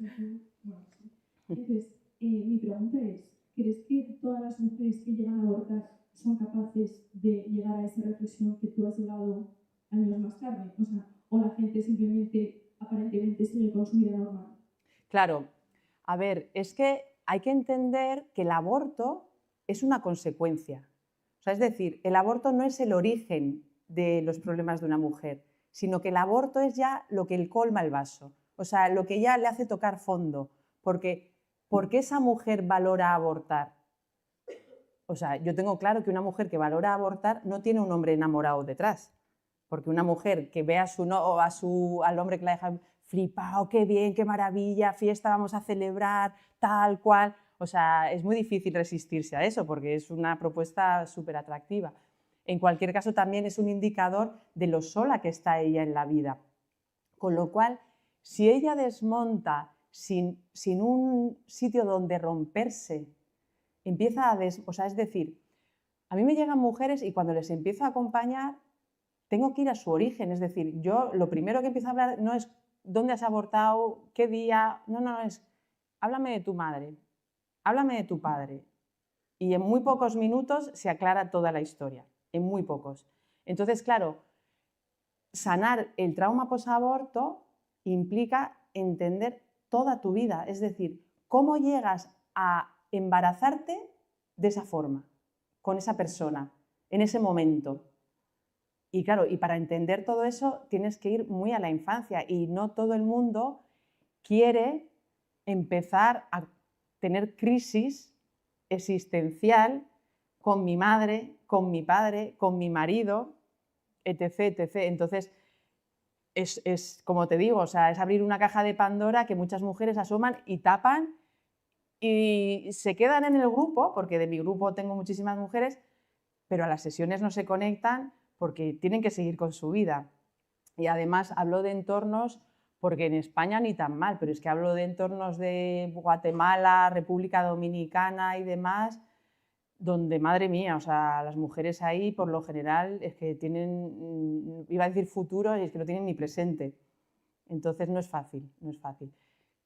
Bueno, sí. Entonces, mi pregunta es, ¿crees que todas las mujeres que llegan a abortar son capaces de llegar a esa reflexión que tú has llegado años más tarde? O sea, o la gente simplemente, aparentemente, sigue con su vida normal. Claro, a ver, es que hay que entender que el aborto es una consecuencia. O sea, es decir, el aborto no es el origen de los problemas de una mujer, sino que el aborto es ya lo que colma el vaso, o sea, lo que ya le hace tocar fondo, porque ¿por qué esa mujer valora abortar? O sea, yo tengo claro que una mujer que valora abortar no tiene un hombre enamorado detrás, porque una mujer que ve al hombre que la deja flipado, qué bien, qué maravilla, fiesta, vamos a celebrar, tal cual. O sea, es muy difícil resistirse a eso porque es una propuesta súper atractiva. En cualquier caso, también es un indicador de lo sola que está ella en la vida. Con lo cual, si ella desmonta sin un sitio donde romperse, empieza a es decir, a mí me llegan mujeres y cuando les empiezo a acompañar, tengo que ir a su origen. Es decir, yo lo primero que empiezo a hablar no es dónde has abortado, qué día, no, es háblame de tu madre, háblame de tu padre. Y en muy pocos minutos se aclara toda la historia, en muy pocos. Entonces, claro, sanar el trauma posaborto implica entender toda tu vida, es decir, cómo llegas a embarazarte de esa forma, con esa persona, en ese momento. Y claro, y para entender todo eso tienes que ir muy a la infancia y no todo el mundo quiere empezar a tener crisis existencial con mi madre, con mi padre, con mi marido, etc. Entonces, es como te digo, o sea, es abrir una caja de Pandora que muchas mujeres asoman y tapan y se quedan en el grupo, porque de mi grupo tengo muchísimas mujeres, pero a las sesiones no se conectan porque tienen que seguir con su vida. Y además hablo de entornos, porque en España ni tan mal, pero es que hablo de entornos de Guatemala, República Dominicana y demás, donde, madre mía, o sea, las mujeres ahí por lo general es que tienen, iba a decir futuro, y es que no tienen ni presente. Entonces no es fácil, no es fácil.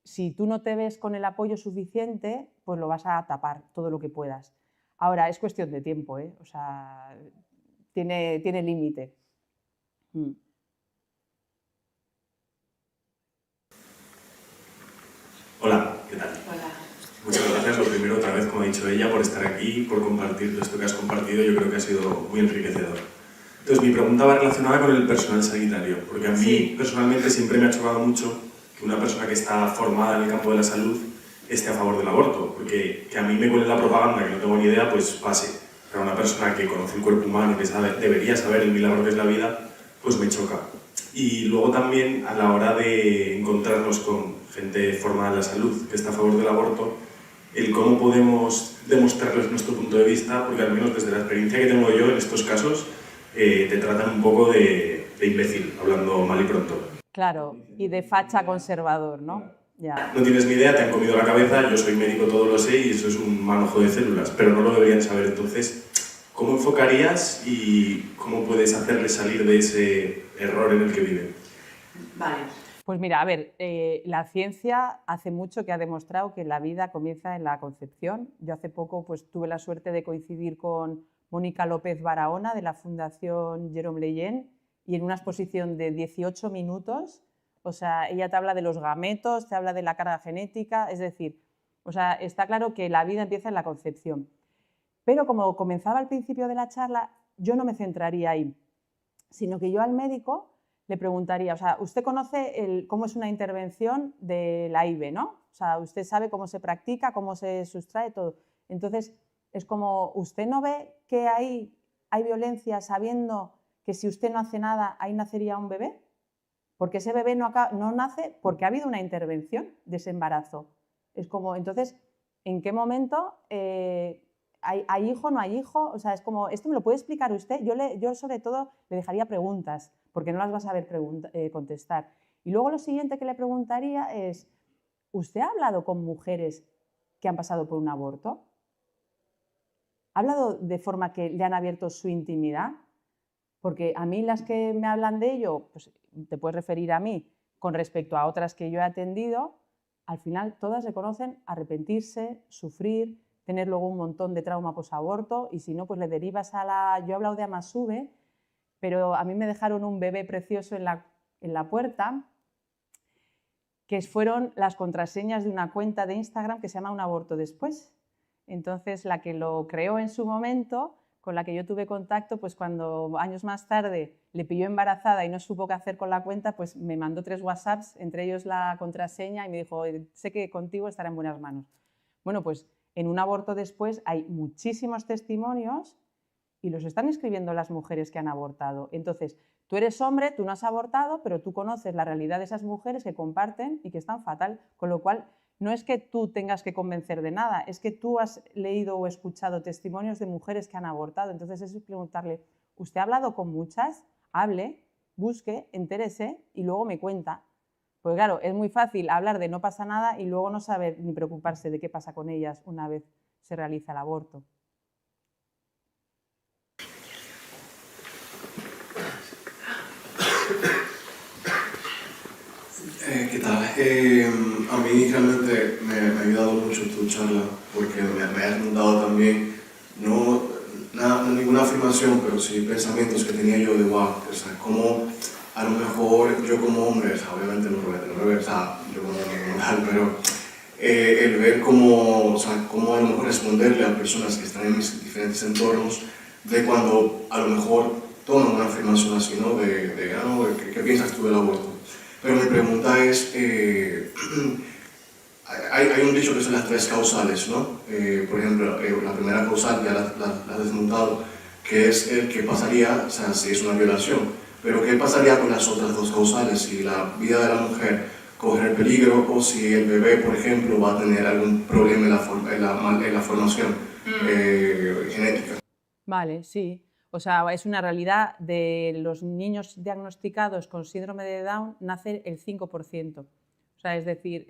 Si tú no te ves con el apoyo suficiente, pues lo vas a tapar todo lo que puedas. Ahora, es cuestión de tiempo, ¿eh? O sea, tiene límite. Hola, ¿qué tal? Hola. Muchas gracias, lo primero, otra vez, como ha dicho ella, por estar aquí, por compartir todo esto que has compartido. Yo creo que ha sido muy enriquecedor. Entonces, mi pregunta va relacionada con el personal sanitario, porque a mí, personalmente, siempre me ha chocado mucho que una persona que está formada en el campo de la salud esté a favor del aborto, porque que a mí me cuele la propaganda, que no tengo ni idea, pues pase. Pero una persona que conoce el cuerpo humano, que debería saber el milagro que es la vida, pues me choca. Y luego también, a la hora de encontrarnos con gente formada en la salud que está a favor del aborto, el cómo podemos demostrarles nuestro punto de vista, porque al menos desde la experiencia que tengo yo en estos casos, te tratan un poco de imbécil, hablando mal y pronto. Claro, y de facha conservador, ¿no? Ya. No tienes ni idea, te han comido la cabeza, yo soy médico, todo lo sé, y eso es un manojo de células, pero no lo deberían saber. Entonces, ¿cómo enfocarías y cómo puedes hacerles salir de ese error en el que viven? Vale. Pues mira, a ver, la ciencia hace mucho que ha demostrado que la vida comienza en la concepción. Yo hace poco pues, tuve la suerte de coincidir con Mónica López Barahona de la Fundación Jérôme Lejeune y en una exposición de 18 minutos, o sea, ella te habla de los gametos, te habla de la carga genética, es decir, o sea, está claro que la vida empieza en la concepción. Pero como comenzaba al principio de la charla, yo no me centraría ahí, sino que yo al médico le preguntaría, o sea, usted conoce cómo es una intervención de la IVE, ¿no? O sea, usted sabe cómo se practica, cómo se sustrae, todo. Entonces, es como, ¿usted no ve que hay violencia sabiendo que si usted no hace nada, ahí nacería un bebé? Porque ese bebé no nace porque ha habido una intervención de ese embarazo. Es como, entonces, ¿en qué momento hay hijo, no hay hijo? O sea, es como, ¿esto me lo puede explicar usted? Yo sobre todo le dejaría preguntas, porque no las va a saber contestar. Y luego lo siguiente que le preguntaría es, ¿usted ha hablado con mujeres que han pasado por un aborto? ¿Ha hablado de forma que le han abierto su intimidad? Porque a mí las que me hablan de ello, pues te puedes referir a mí con respecto a otras que yo he atendido, al final todas reconocen arrepentirse, sufrir, tener luego un montón de trauma posaborto y si no, pues le derivas a la... Yo he hablado de Amasube, pero a mí me dejaron un bebé precioso en la puerta, que fueron las contraseñas de una cuenta de Instagram que se llama Un Aborto Después. Entonces, la que lo creó en su momento, con la que yo tuve contacto, pues cuando años más tarde le pilló embarazada y no supo qué hacer con la cuenta, pues me mandó 3 WhatsApps, entre ellos la contraseña, y me dijo, sé que contigo estará en buenas manos. Bueno, pues en Un Aborto Después hay muchísimos testimonios y los están escribiendo las mujeres que han abortado. Entonces, tú eres hombre, tú no has abortado, pero tú conoces la realidad de esas mujeres que comparten y que están fatal, con lo cual no es que tú tengas que convencer de nada, es que tú has leído o escuchado testimonios de mujeres que han abortado. Entonces, es preguntarle, ¿usted ha hablado con muchas? Hable, busque, entérese y luego me cuenta. Pues claro, es muy fácil hablar de no pasa nada y luego no saber ni preocuparse de qué pasa con ellas una vez se realiza el aborto. ¿Qué tal? A mí realmente me ha ayudado mucho tu charla porque me has notado también, no ninguna afirmación, pero sí pensamientos que tenía yo de wow, o sea, como a lo mejor yo como hombre, o sea, obviamente no voy a tener bebé, o sea, yo como hombre normal, pero el ver cómo, o sea, cómo a lo mejor responderle a personas que están en mis diferentes entornos, de cuando a lo mejor toman una afirmación así, ¿no? ¿Qué piensas tú del aborto? Pero mi pregunta es, hay un dicho que son las 3 causales, ¿no? Por ejemplo, la primera causal ya la has desmontado, que es el que pasaría, o sea, si es una violación. Pero ¿qué pasaría con las otras 2 causales? Si la vida de la mujer corre el peligro o si el bebé, por ejemplo, va a tener algún problema en la formación genética. Vale, sí. O sea, es una realidad de los niños diagnosticados con síndrome de Down, nace el 5%. O sea, es decir,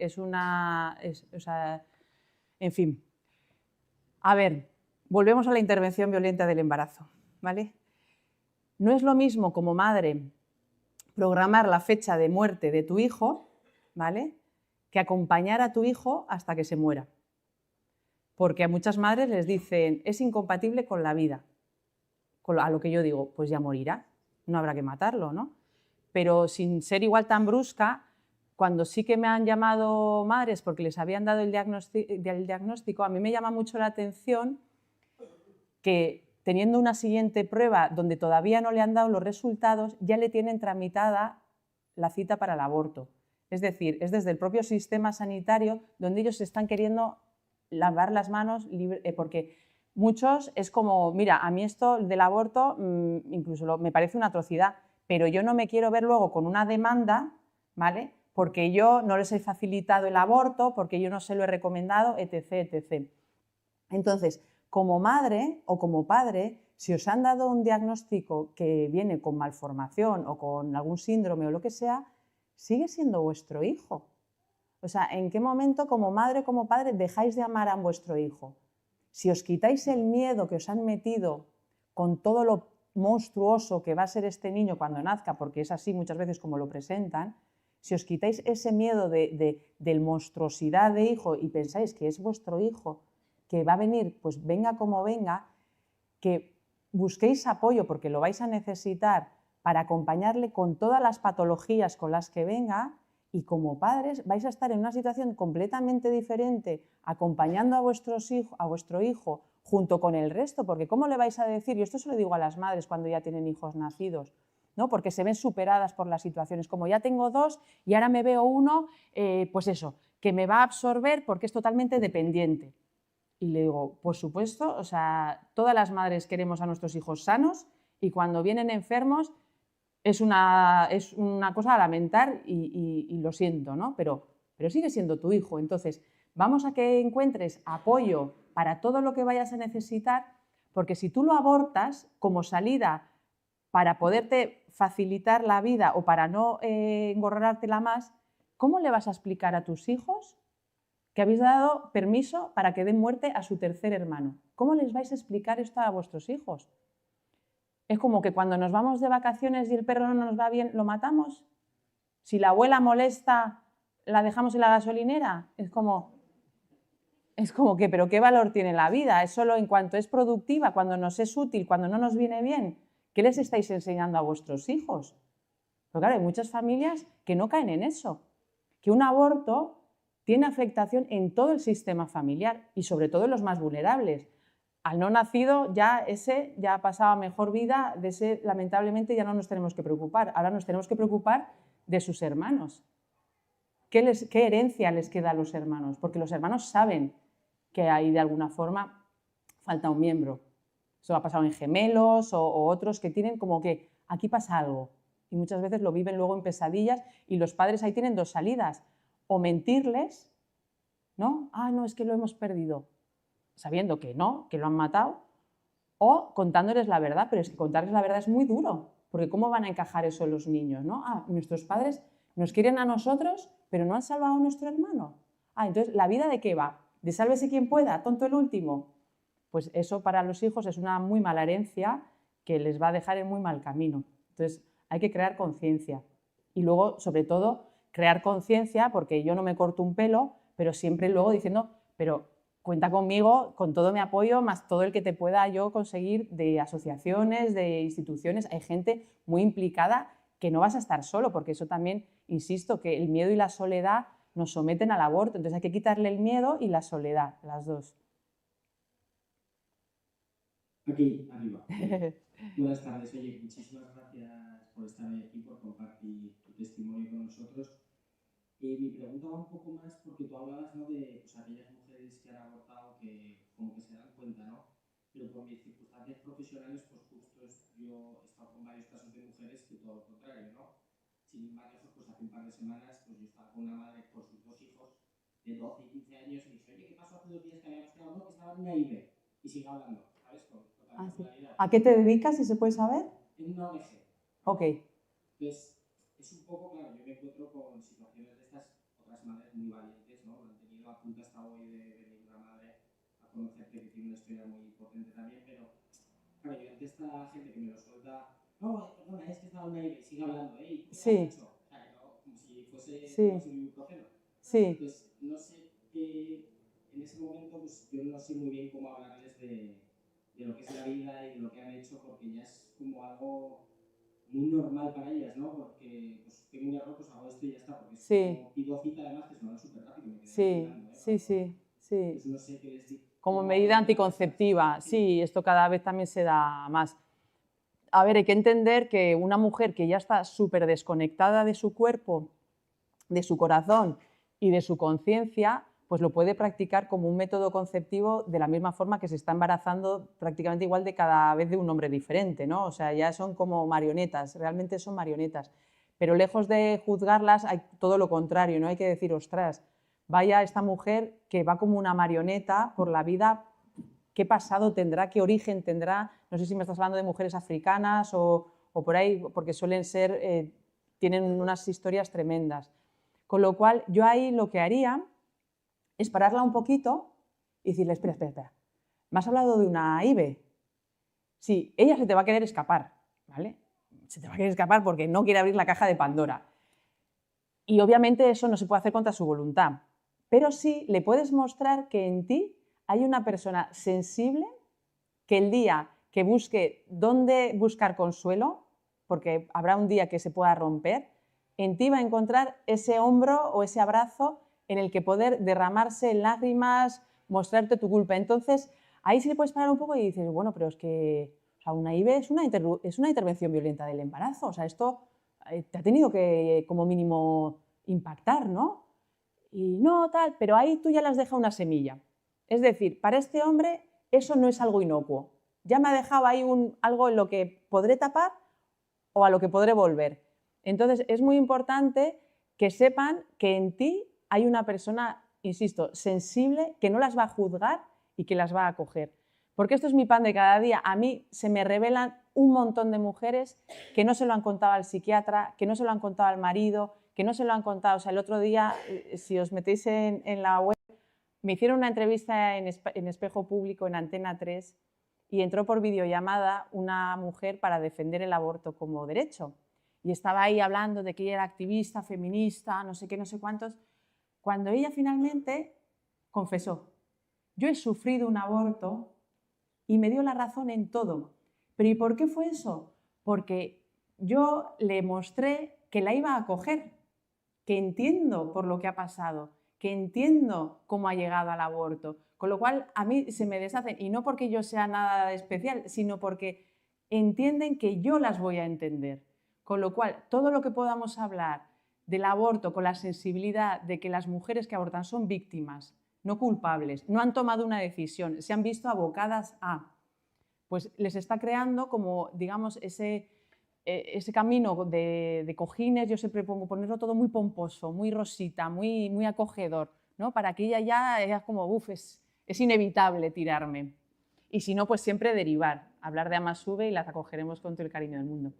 en fin. A ver, volvemos a la intervención violenta del embarazo, ¿vale? No es lo mismo como madre programar la fecha de muerte de tu hijo, ¿vale?, que acompañar a tu hijo hasta que se muera. Porque a muchas madres les dicen, es incompatible con la vida. A lo que yo digo, pues ya morirá, no habrá que matarlo, ¿no? Pero sin ser igual tan brusca, cuando sí que me han llamado madres porque les habían dado el diagnóstico, a mí me llama mucho la atención que teniendo una siguiente prueba donde todavía no le han dado los resultados, ya le tienen tramitada la cita para el aborto. Es decir, es desde el propio sistema sanitario donde ellos se están queriendo lavar las manos, porque muchos es como, mira, a mí esto del aborto incluso me parece una atrocidad, pero yo no me quiero ver luego con una demanda, ¿vale?, porque yo no les he facilitado el aborto, porque yo no se lo he recomendado, etc., etc. Entonces, como madre o como padre, Si os han dado un diagnóstico que viene con malformación o con algún síndrome o lo que sea, sigue siendo vuestro hijo. O sea, ¿en qué momento como madre o como padre dejáis de amar a vuestro hijo? Si os quitáis el miedo que os han metido con todo lo monstruoso que va a ser este niño cuando nazca, porque es así muchas veces como lo presentan, si os quitáis ese miedo de monstruosidad de hijo y pensáis que es vuestro hijo, que va a venir, pues venga como venga, que busquéis apoyo porque lo vais a necesitar para acompañarle con todas las patologías con las que venga, y como padres vais a estar en una situación completamente diferente acompañando a vuestro hijo junto con el resto, porque ¿cómo le vais a decir? Y esto se lo digo a las madres cuando ya tienen hijos nacidos, ¿no? Porque se ven superadas por las situaciones, como ya tengo 2 y ahora me veo uno, pues eso, que me va a absorber porque es totalmente dependiente. Y le digo, por supuesto, o sea, todas las madres queremos a nuestros hijos sanos y cuando vienen enfermos es una cosa a lamentar y lo siento, ¿no? Pero sigue siendo tu hijo. Entonces, vamos a que encuentres apoyo para todo lo que vayas a necesitar, porque si tú lo abortas como salida para poderte facilitar la vida o para no engorrártela más, ¿cómo le vas a explicar a tus hijos que habéis dado permiso para que den muerte a su tercer hermano? ¿Cómo les vais a explicar esto a vuestros hijos? Es como que cuando nos vamos de vacaciones y el perro no nos va bien, ¿lo matamos? Si la abuela molesta, ¿la dejamos en la gasolinera? Es como que, ¿pero qué valor tiene la vida? Es solo en cuanto es productiva, cuando nos es útil, cuando no nos viene bien. ¿Qué les estáis enseñando a vuestros hijos? Pero claro, hay muchas familias que no caen en eso, que un aborto tiene afectación en todo el sistema familiar y sobre todo en los más vulnerables. Al no nacido ese ya ha pasado a mejor vida, de ese lamentablemente ya no nos tenemos que preocupar, ahora nos tenemos que preocupar de sus hermanos. ¿Qué herencia les queda a los hermanos? Porque los hermanos saben que hay de alguna forma falta un miembro. Eso ha pasado en gemelos o otros que tienen como que aquí pasa algo y muchas veces lo viven luego en pesadillas y los padres ahí tienen 2 salidas, o mentirles, ¿no? No, es que lo hemos perdido, sabiendo que no, que lo han matado, o contándoles la verdad, pero es que contarles la verdad es muy duro, porque ¿cómo van a encajar eso los niños, no? Nuestros padres nos quieren a nosotros, pero no han salvado a nuestro hermano. Entonces, ¿la vida de qué va? ¿De sálvese quien pueda, tonto el último? Pues eso para los hijos es una muy mala herencia que les va a dejar en muy mal camino. Entonces, hay que crear conciencia. Y luego, sobre todo, crear conciencia, porque yo no me corto un pelo, pero siempre luego diciendo, pero cuenta conmigo, con todo mi apoyo, más todo el que te pueda yo conseguir de asociaciones, de instituciones. Hay gente muy implicada que no vas a estar solo, porque eso también, insisto, que el miedo y la soledad nos someten al aborto. Entonces hay que quitarle el miedo y la soledad, las dos. Aquí, arriba. Buenas tardes. Oye, muchísimas gracias por estar aquí, por compartir tu testimonio con nosotros. Mi pregunta va un poco más porque tú hablabas, ¿no?, de aquellas mujeres que han abortado que como que se dan cuenta, ¿no? Pero por mis circunstancias profesionales, pues justo yo he estado con varios casos de mujeres que todo lo contrario, ¿no? Sin ir más lejos, pues hace un par de semanas pues yo estaba con una madre con sus 2 hijos de 12 y 15 años y dije, oye, ¿qué pasó hace 2 días que habíamos quedado? No, que estaba en una IVE y sigue hablando, ¿sabes? Con total naturalidad. ¿A qué te dedicas, si se puede saber? En una ONG. Ok. Pues es un poco, claro, yo me encuentro con situaciones de estas, otras madres muy valientes, ¿no? Me han tenido a punto hasta hoy de venir una madre a conocerte que tiene una historia muy potente también, pero claro, yo ante esta gente que me lo suelta, no, perdona, es que estaba en una IVE y sigue hablando, ¿eh? Sí. O sea, que no, como si fuese Sí. como si un ibuprofeno. Sí. Entonces, no sé qué, en ese momento, pues yo no sé muy bien cómo hablarles de lo que es la vida y de lo que han hecho, porque ya es como algo muy normal para ellas, ¿no? Porque pues tengo un error, pues hago esto y ya está, porque Sí. como pido cita además que se me va súper rápido. Me quedé Sí, mirando, sí. Pues no sé qué les digo. Como medida anticonceptiva, sí, esto cada vez también se da más. A ver, hay que entender que una mujer que ya está súper desconectada de su cuerpo, de su corazón y de su conciencia, pues lo puede practicar como un método conceptivo de la misma forma que se está embarazando prácticamente igual de cada vez de un hombre diferente, ¿no? O sea, ya son como marionetas, realmente son marionetas. Pero lejos de juzgarlas, hay todo lo contrario, ¿no? Hay que decir, ostras, vaya esta mujer que va como una marioneta por la vida, qué pasado tendrá, qué origen tendrá. No sé si me estás hablando de mujeres africanas o por ahí, porque suelen ser, tienen unas historias tremendas. Con lo cual, yo ahí lo que haría es pararla un poquito y decirle, espera, espera, espera, ¿me has hablado de una IBE? Sí, ella se te va a querer escapar, ¿vale? Se te va a querer escapar porque no quiere abrir la caja de Pandora. Y obviamente eso no se puede hacer contra su voluntad, pero sí le puedes mostrar que en ti hay una persona sensible que el día que busque dónde buscar consuelo, porque habrá un día que se pueda romper, en ti va a encontrar ese hombro o ese abrazo en el que poder derramarse en lágrimas, mostrarte tu culpa. Entonces, ahí sí le puedes parar un poco y dices, bueno, pero es que o sea, una IVE es una intervención violenta del embarazo. O sea, esto te ha tenido que, como mínimo, impactar, ¿no? Y no, tal, pero ahí tú ya le has dejado una semilla. Es decir, para este hombre eso no es algo inocuo. Ya me ha dejado ahí algo en lo que podré tapar o a lo que podré volver. Entonces, es muy importante que sepan que en ti hay una persona, insisto, sensible, que no las va a juzgar y que las va a acoger. Porque esto es mi pan de cada día. A mí se me revelan un montón de mujeres que no se lo han contado al psiquiatra, que no se lo han contado al marido, que no se lo han contado. O sea, el otro día, si os metéis en la web, me hicieron una entrevista en Espejo Público, en Antena 3, y entró por videollamada una mujer para defender el aborto como derecho. Y estaba ahí hablando de que ella era activista, feminista, no sé qué, no sé cuántos, cuando ella finalmente confesó, yo he sufrido un aborto y me dio la razón en todo. ¿Pero y por qué fue eso? Porque yo le mostré que la iba a acoger, que entiendo por lo que ha pasado, que entiendo cómo ha llegado al aborto, con lo cual a mí se me deshacen, y no porque yo sea nada especial, sino porque entienden que yo las voy a entender. Con lo cual, todo lo que podamos hablar del aborto con la sensibilidad de que las mujeres que abortan son víctimas, no culpables, no han tomado una decisión, se han visto abocadas a, pues les está creando como, digamos, ese camino de cojines. Yo siempre pongo ponerlo todo muy pomposo, muy rosita, muy acogedor, ¿no? Para que ella ya como, uff, es inevitable tirarme. Y si no, pues siempre derivar, hablar de Amasube y las acogeremos con todo el cariño del mundo.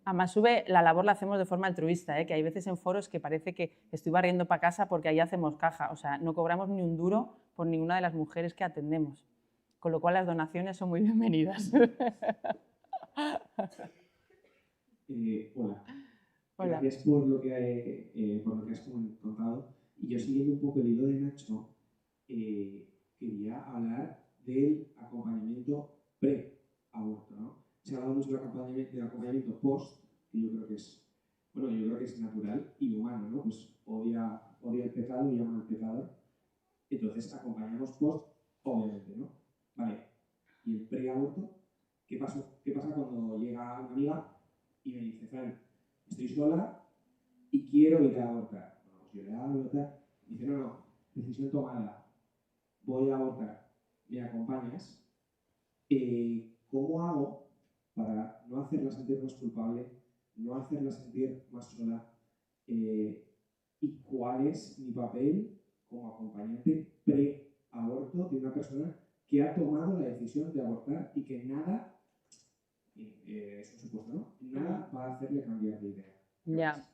Amasube, la labor la hacemos de forma altruista, que hay veces en foros que parece que estoy barriendo para casa porque ahí hacemos caja. O sea, no cobramos ni un duro por ninguna de las mujeres que atendemos. Con lo cual las donaciones son muy bienvenidas. Hola. Hola. Gracias por lo que has contado. Y yo, siguiendo un poco el hilo de Nacho, quería hablar del acompañamiento pre-aborto, ¿no? Se ha hablado mucho del acompañamiento post, que yo creo que es natural y humano, ¿no? Pues odia el pecado y ama al pecador. Entonces acompañamos post, obviamente, ¿no? Vale. ¿Y el pre-aborto? ¿Qué pasa cuando llega una amiga y me dice, Fran, estoy sola y quiero ir a abortar? Bueno, pues yo le hago abortar. Dice, no, decisión tomada, voy a abortar, ¿me acompañas? ¿Cómo hago para no hacerla sentir más culpable, no hacerla sentir más sola? ¿Y cuál es mi papel como acompañante pre-aborto de una persona que ha tomado la decisión de abortar y que nada, es un supuesto, ¿no? Nada va a hacerle cambiar de idea? Ya,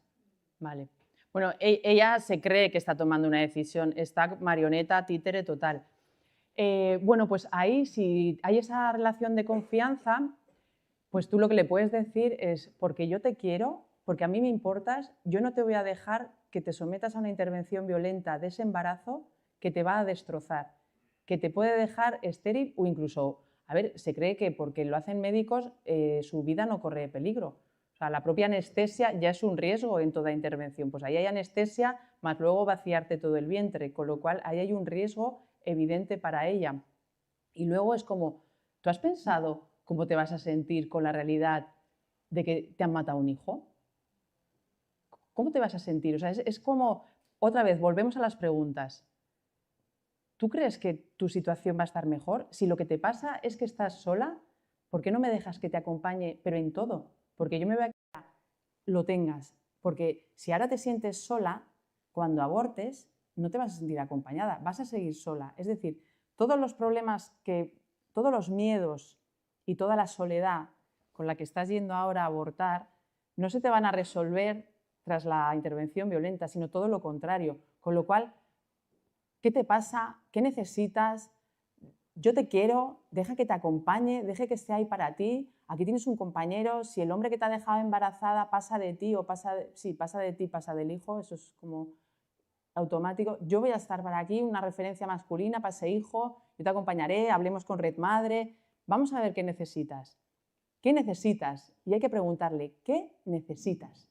vale. Bueno, ella se cree que está tomando una decisión, está marioneta, títere total. Bueno, pues ahí, si hay esa relación de confianza, pues tú lo que le puedes decir es, porque yo te quiero, porque a mí me importas, yo no te voy a dejar que te sometas a una intervención violenta de ese embarazo que te va a destrozar, que te puede dejar estéril o incluso, a ver, se cree que porque lo hacen médicos su vida no corre peligro. O sea, la propia anestesia ya es un riesgo en toda intervención. Pues ahí hay anestesia, más luego vaciarte todo el vientre, con lo cual ahí hay un riesgo evidente para ella. Y luego es como, ¿tú has pensado cómo te vas a sentir con la realidad de que te han matado un hijo? ¿Cómo te vas a sentir? O sea, es como, otra vez, volvemos a las preguntas. ¿Tú crees que tu situación va a estar mejor? Si lo que te pasa es que estás sola, ¿por qué no me dejas que te acompañe, pero en todo? Porque yo me voy a que lo tengas. Porque si ahora te sientes sola, cuando abortes, no te vas a sentir acompañada, vas a seguir sola. Es decir, todos los problemas que todos los miedos y toda la soledad con la que estás yendo ahora a abortar no se te van a resolver tras la intervención violenta, sino todo lo contrario. Con lo cual, ¿qué te pasa? ¿Qué necesitas? Yo te quiero, deja que te acompañe, deja que esté ahí para ti. Aquí tienes un compañero, si el hombre que te ha dejado embarazada pasa de ti o pasa de ti, pasa del hijo, eso es como automático. Yo voy a estar para aquí, una referencia masculina para ese hijo, yo te acompañaré, hablemos con Red Madre, vamos a ver qué necesitas. ¿Qué necesitas? Y hay que preguntarle, ¿qué necesitas?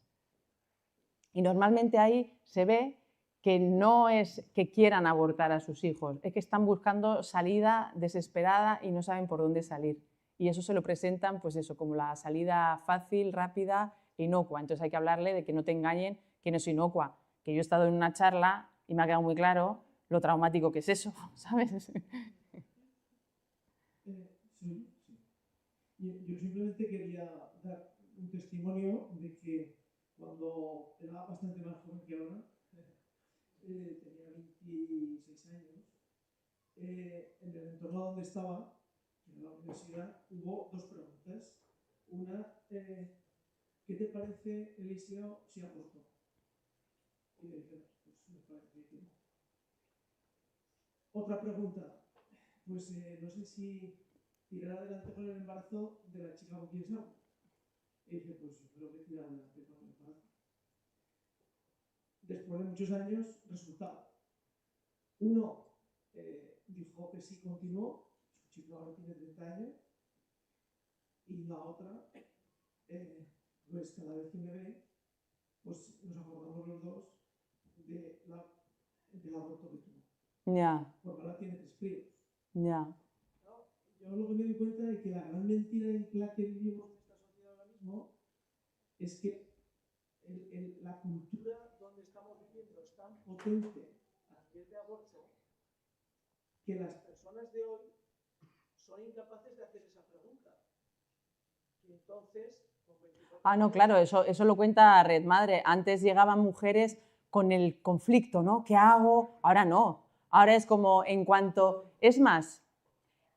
Y normalmente ahí se ve que no es que quieran abortar a sus hijos, es que están buscando salida desesperada y no saben por dónde salir. Y eso se lo presentan, pues eso, como la salida fácil, rápida e inocua. Entonces hay que hablarle de que no te engañen, que no es inocua. Que yo he estado en una charla y me ha quedado muy claro lo traumático que es eso, ¿sabes? Sí. Yo simplemente quería dar un testimonio de que cuando era bastante más joven que ahora, tenía 26 años, en el entorno donde estaba, en la universidad, hubo dos preguntas. Una, ¿qué te parece, Eliseo, si aborto? Y le dije, pues me parece que no. Otra pregunta, pues no sé si tirar adelante con el embarazo de la chica con quien salgo. Y dije, pues creo que tirar adelante con el embarazo. Después de muchos años, resultado. Uno dijo que sí continuó, su chico ahora tiene 30 años, y la otra, pues cada vez que me ve, pues nos acordamos los dos del aborto que tuvo. Ya. Porque ahora tiene 3 críos. Ya. Yo lo que me doy cuenta de que la gran mentira en la que vivimos en esta sociedad ahora mismo es que la cultura donde estamos viviendo es tan potente a nivel de aborto que las personas de hoy son incapaces de hacer esa pregunta. Y entonces, No, claro, eso lo cuenta Red Madre. Antes llegaban mujeres con el conflicto, ¿no? ¿Qué hago? Ahora no. Ahora es como en cuanto... Es más,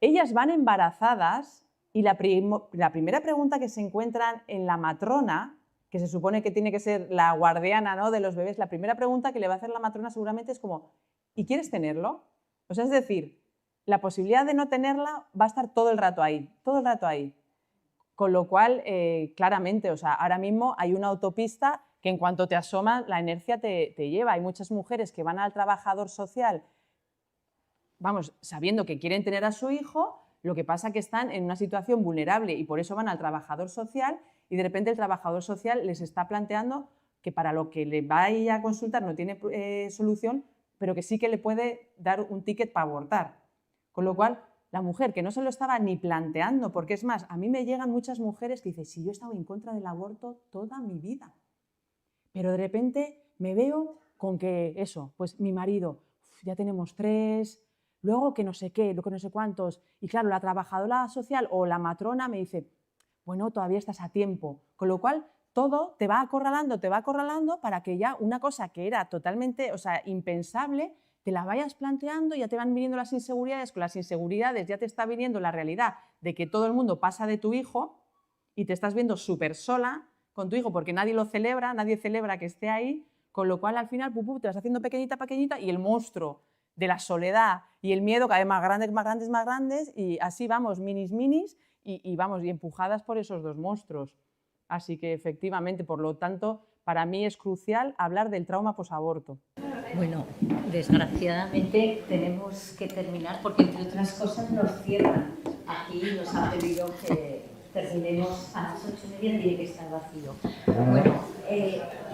ellas van embarazadas y la primera pregunta que se encuentran en la matrona, que se supone que tiene que ser la guardiana, ¿no?, de los bebés, la primera pregunta que le va a hacer la matrona seguramente es como, ¿y quieres tenerlo? O sea, es decir, la posibilidad de no tenerla va a estar todo el rato ahí, todo el rato ahí. Con lo cual, claramente, o sea, ahora mismo hay una autopista que en cuanto te asomas, la inercia te lleva. Hay muchas mujeres que van al trabajador social, vamos, sabiendo que quieren tener a su hijo, lo que pasa es que están en una situación vulnerable y por eso van al trabajador social y de repente el trabajador social les está planteando que para lo que le vaya a consultar no tiene solución, pero que sí que le puede dar un ticket para abortar. Con lo cual, la mujer que no se lo estaba ni planteando, porque es más, a mí me llegan muchas mujeres que dicen, si yo he estado en contra del aborto toda mi vida, pero de repente me veo con que eso, pues mi marido, ya tenemos 3, luego que no sé qué, luego que no sé cuántos, y claro, la trabajadora social o la matrona me dice, bueno, todavía estás a tiempo, con lo cual todo te va acorralando para que ya una cosa que era totalmente, o sea, impensable, te la vayas planteando, ya te van viniendo las inseguridades, con las inseguridades ya te está viniendo la realidad de que todo el mundo pasa de tu hijo y te estás viendo súper sola con tu hijo porque nadie lo celebra, nadie celebra que esté ahí, con lo cual al final te vas haciendo pequeñita, pequeñita y el monstruo de la soledad y el miedo cada vez más grandes, más grandes, más grandes y así vamos, minis y vamos, y empujadas por esos dos monstruos. Así que efectivamente, por lo tanto, para mí es crucial hablar del trauma posaborto. Bueno, desgraciadamente tenemos que terminar porque, entre otras cosas, nos cierran. Aquí nos han pedido que terminemos a las 8:30, tiene que estar vacío. Bueno,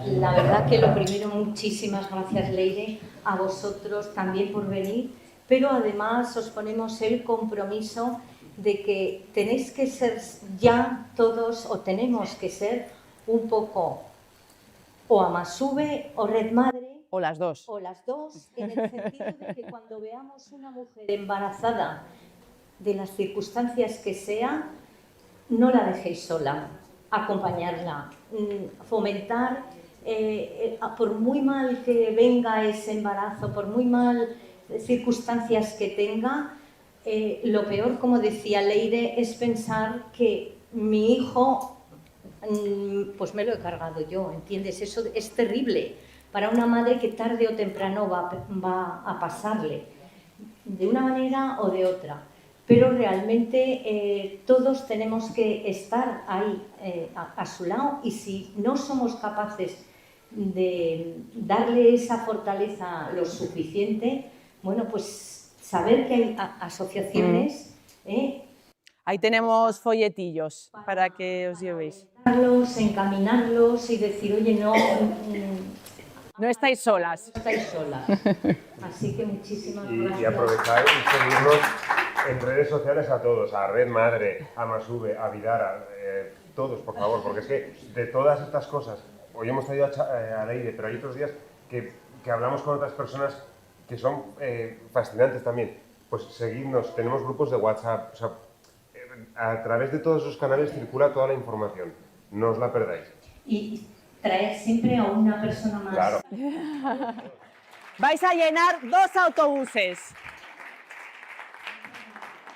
la verdad que lo primero, muchísimas gracias, Leire, a vosotros también por venir, pero además os ponemos el compromiso de que tenéis que ser ya todos, o tenemos que ser un poco o Amasube o Red Madre, o las dos, en el sentido de que cuando veamos una mujer embarazada de las circunstancias que sea, no la dejéis sola, acompañarla, fomentar, por muy mal que venga ese embarazo, por muy mal circunstancias que tenga, lo peor, como decía Leire, es pensar que mi hijo, pues me lo he cargado yo, ¿entiendes? Eso es terrible para una madre que tarde o temprano va a pasarle, de una manera o de otra. Pero realmente todos tenemos que estar ahí a su lado, y si no somos capaces de darle esa fortaleza lo suficiente, bueno, pues saber que hay asociaciones... Ahí tenemos folletillos para que os llevéis. Encaminarlos y decir, oye, no... No estáis solas. No estáis solas. Así que muchísimas gracias. Y aprovechar y seguirnos en redes sociales a todos, a Red Madre, a Masube, a Vidara, todos, por favor, porque es que de todas estas cosas, hoy hemos traído a Leire, pero hay otros días que hablamos con otras personas que son fascinantes también. Pues seguidnos, tenemos grupos de WhatsApp, o sea, a través de todos esos canales circula toda la información, no os la perdáis. Y traer siempre a una persona más. Claro. Vais a llenar 2 autobuses.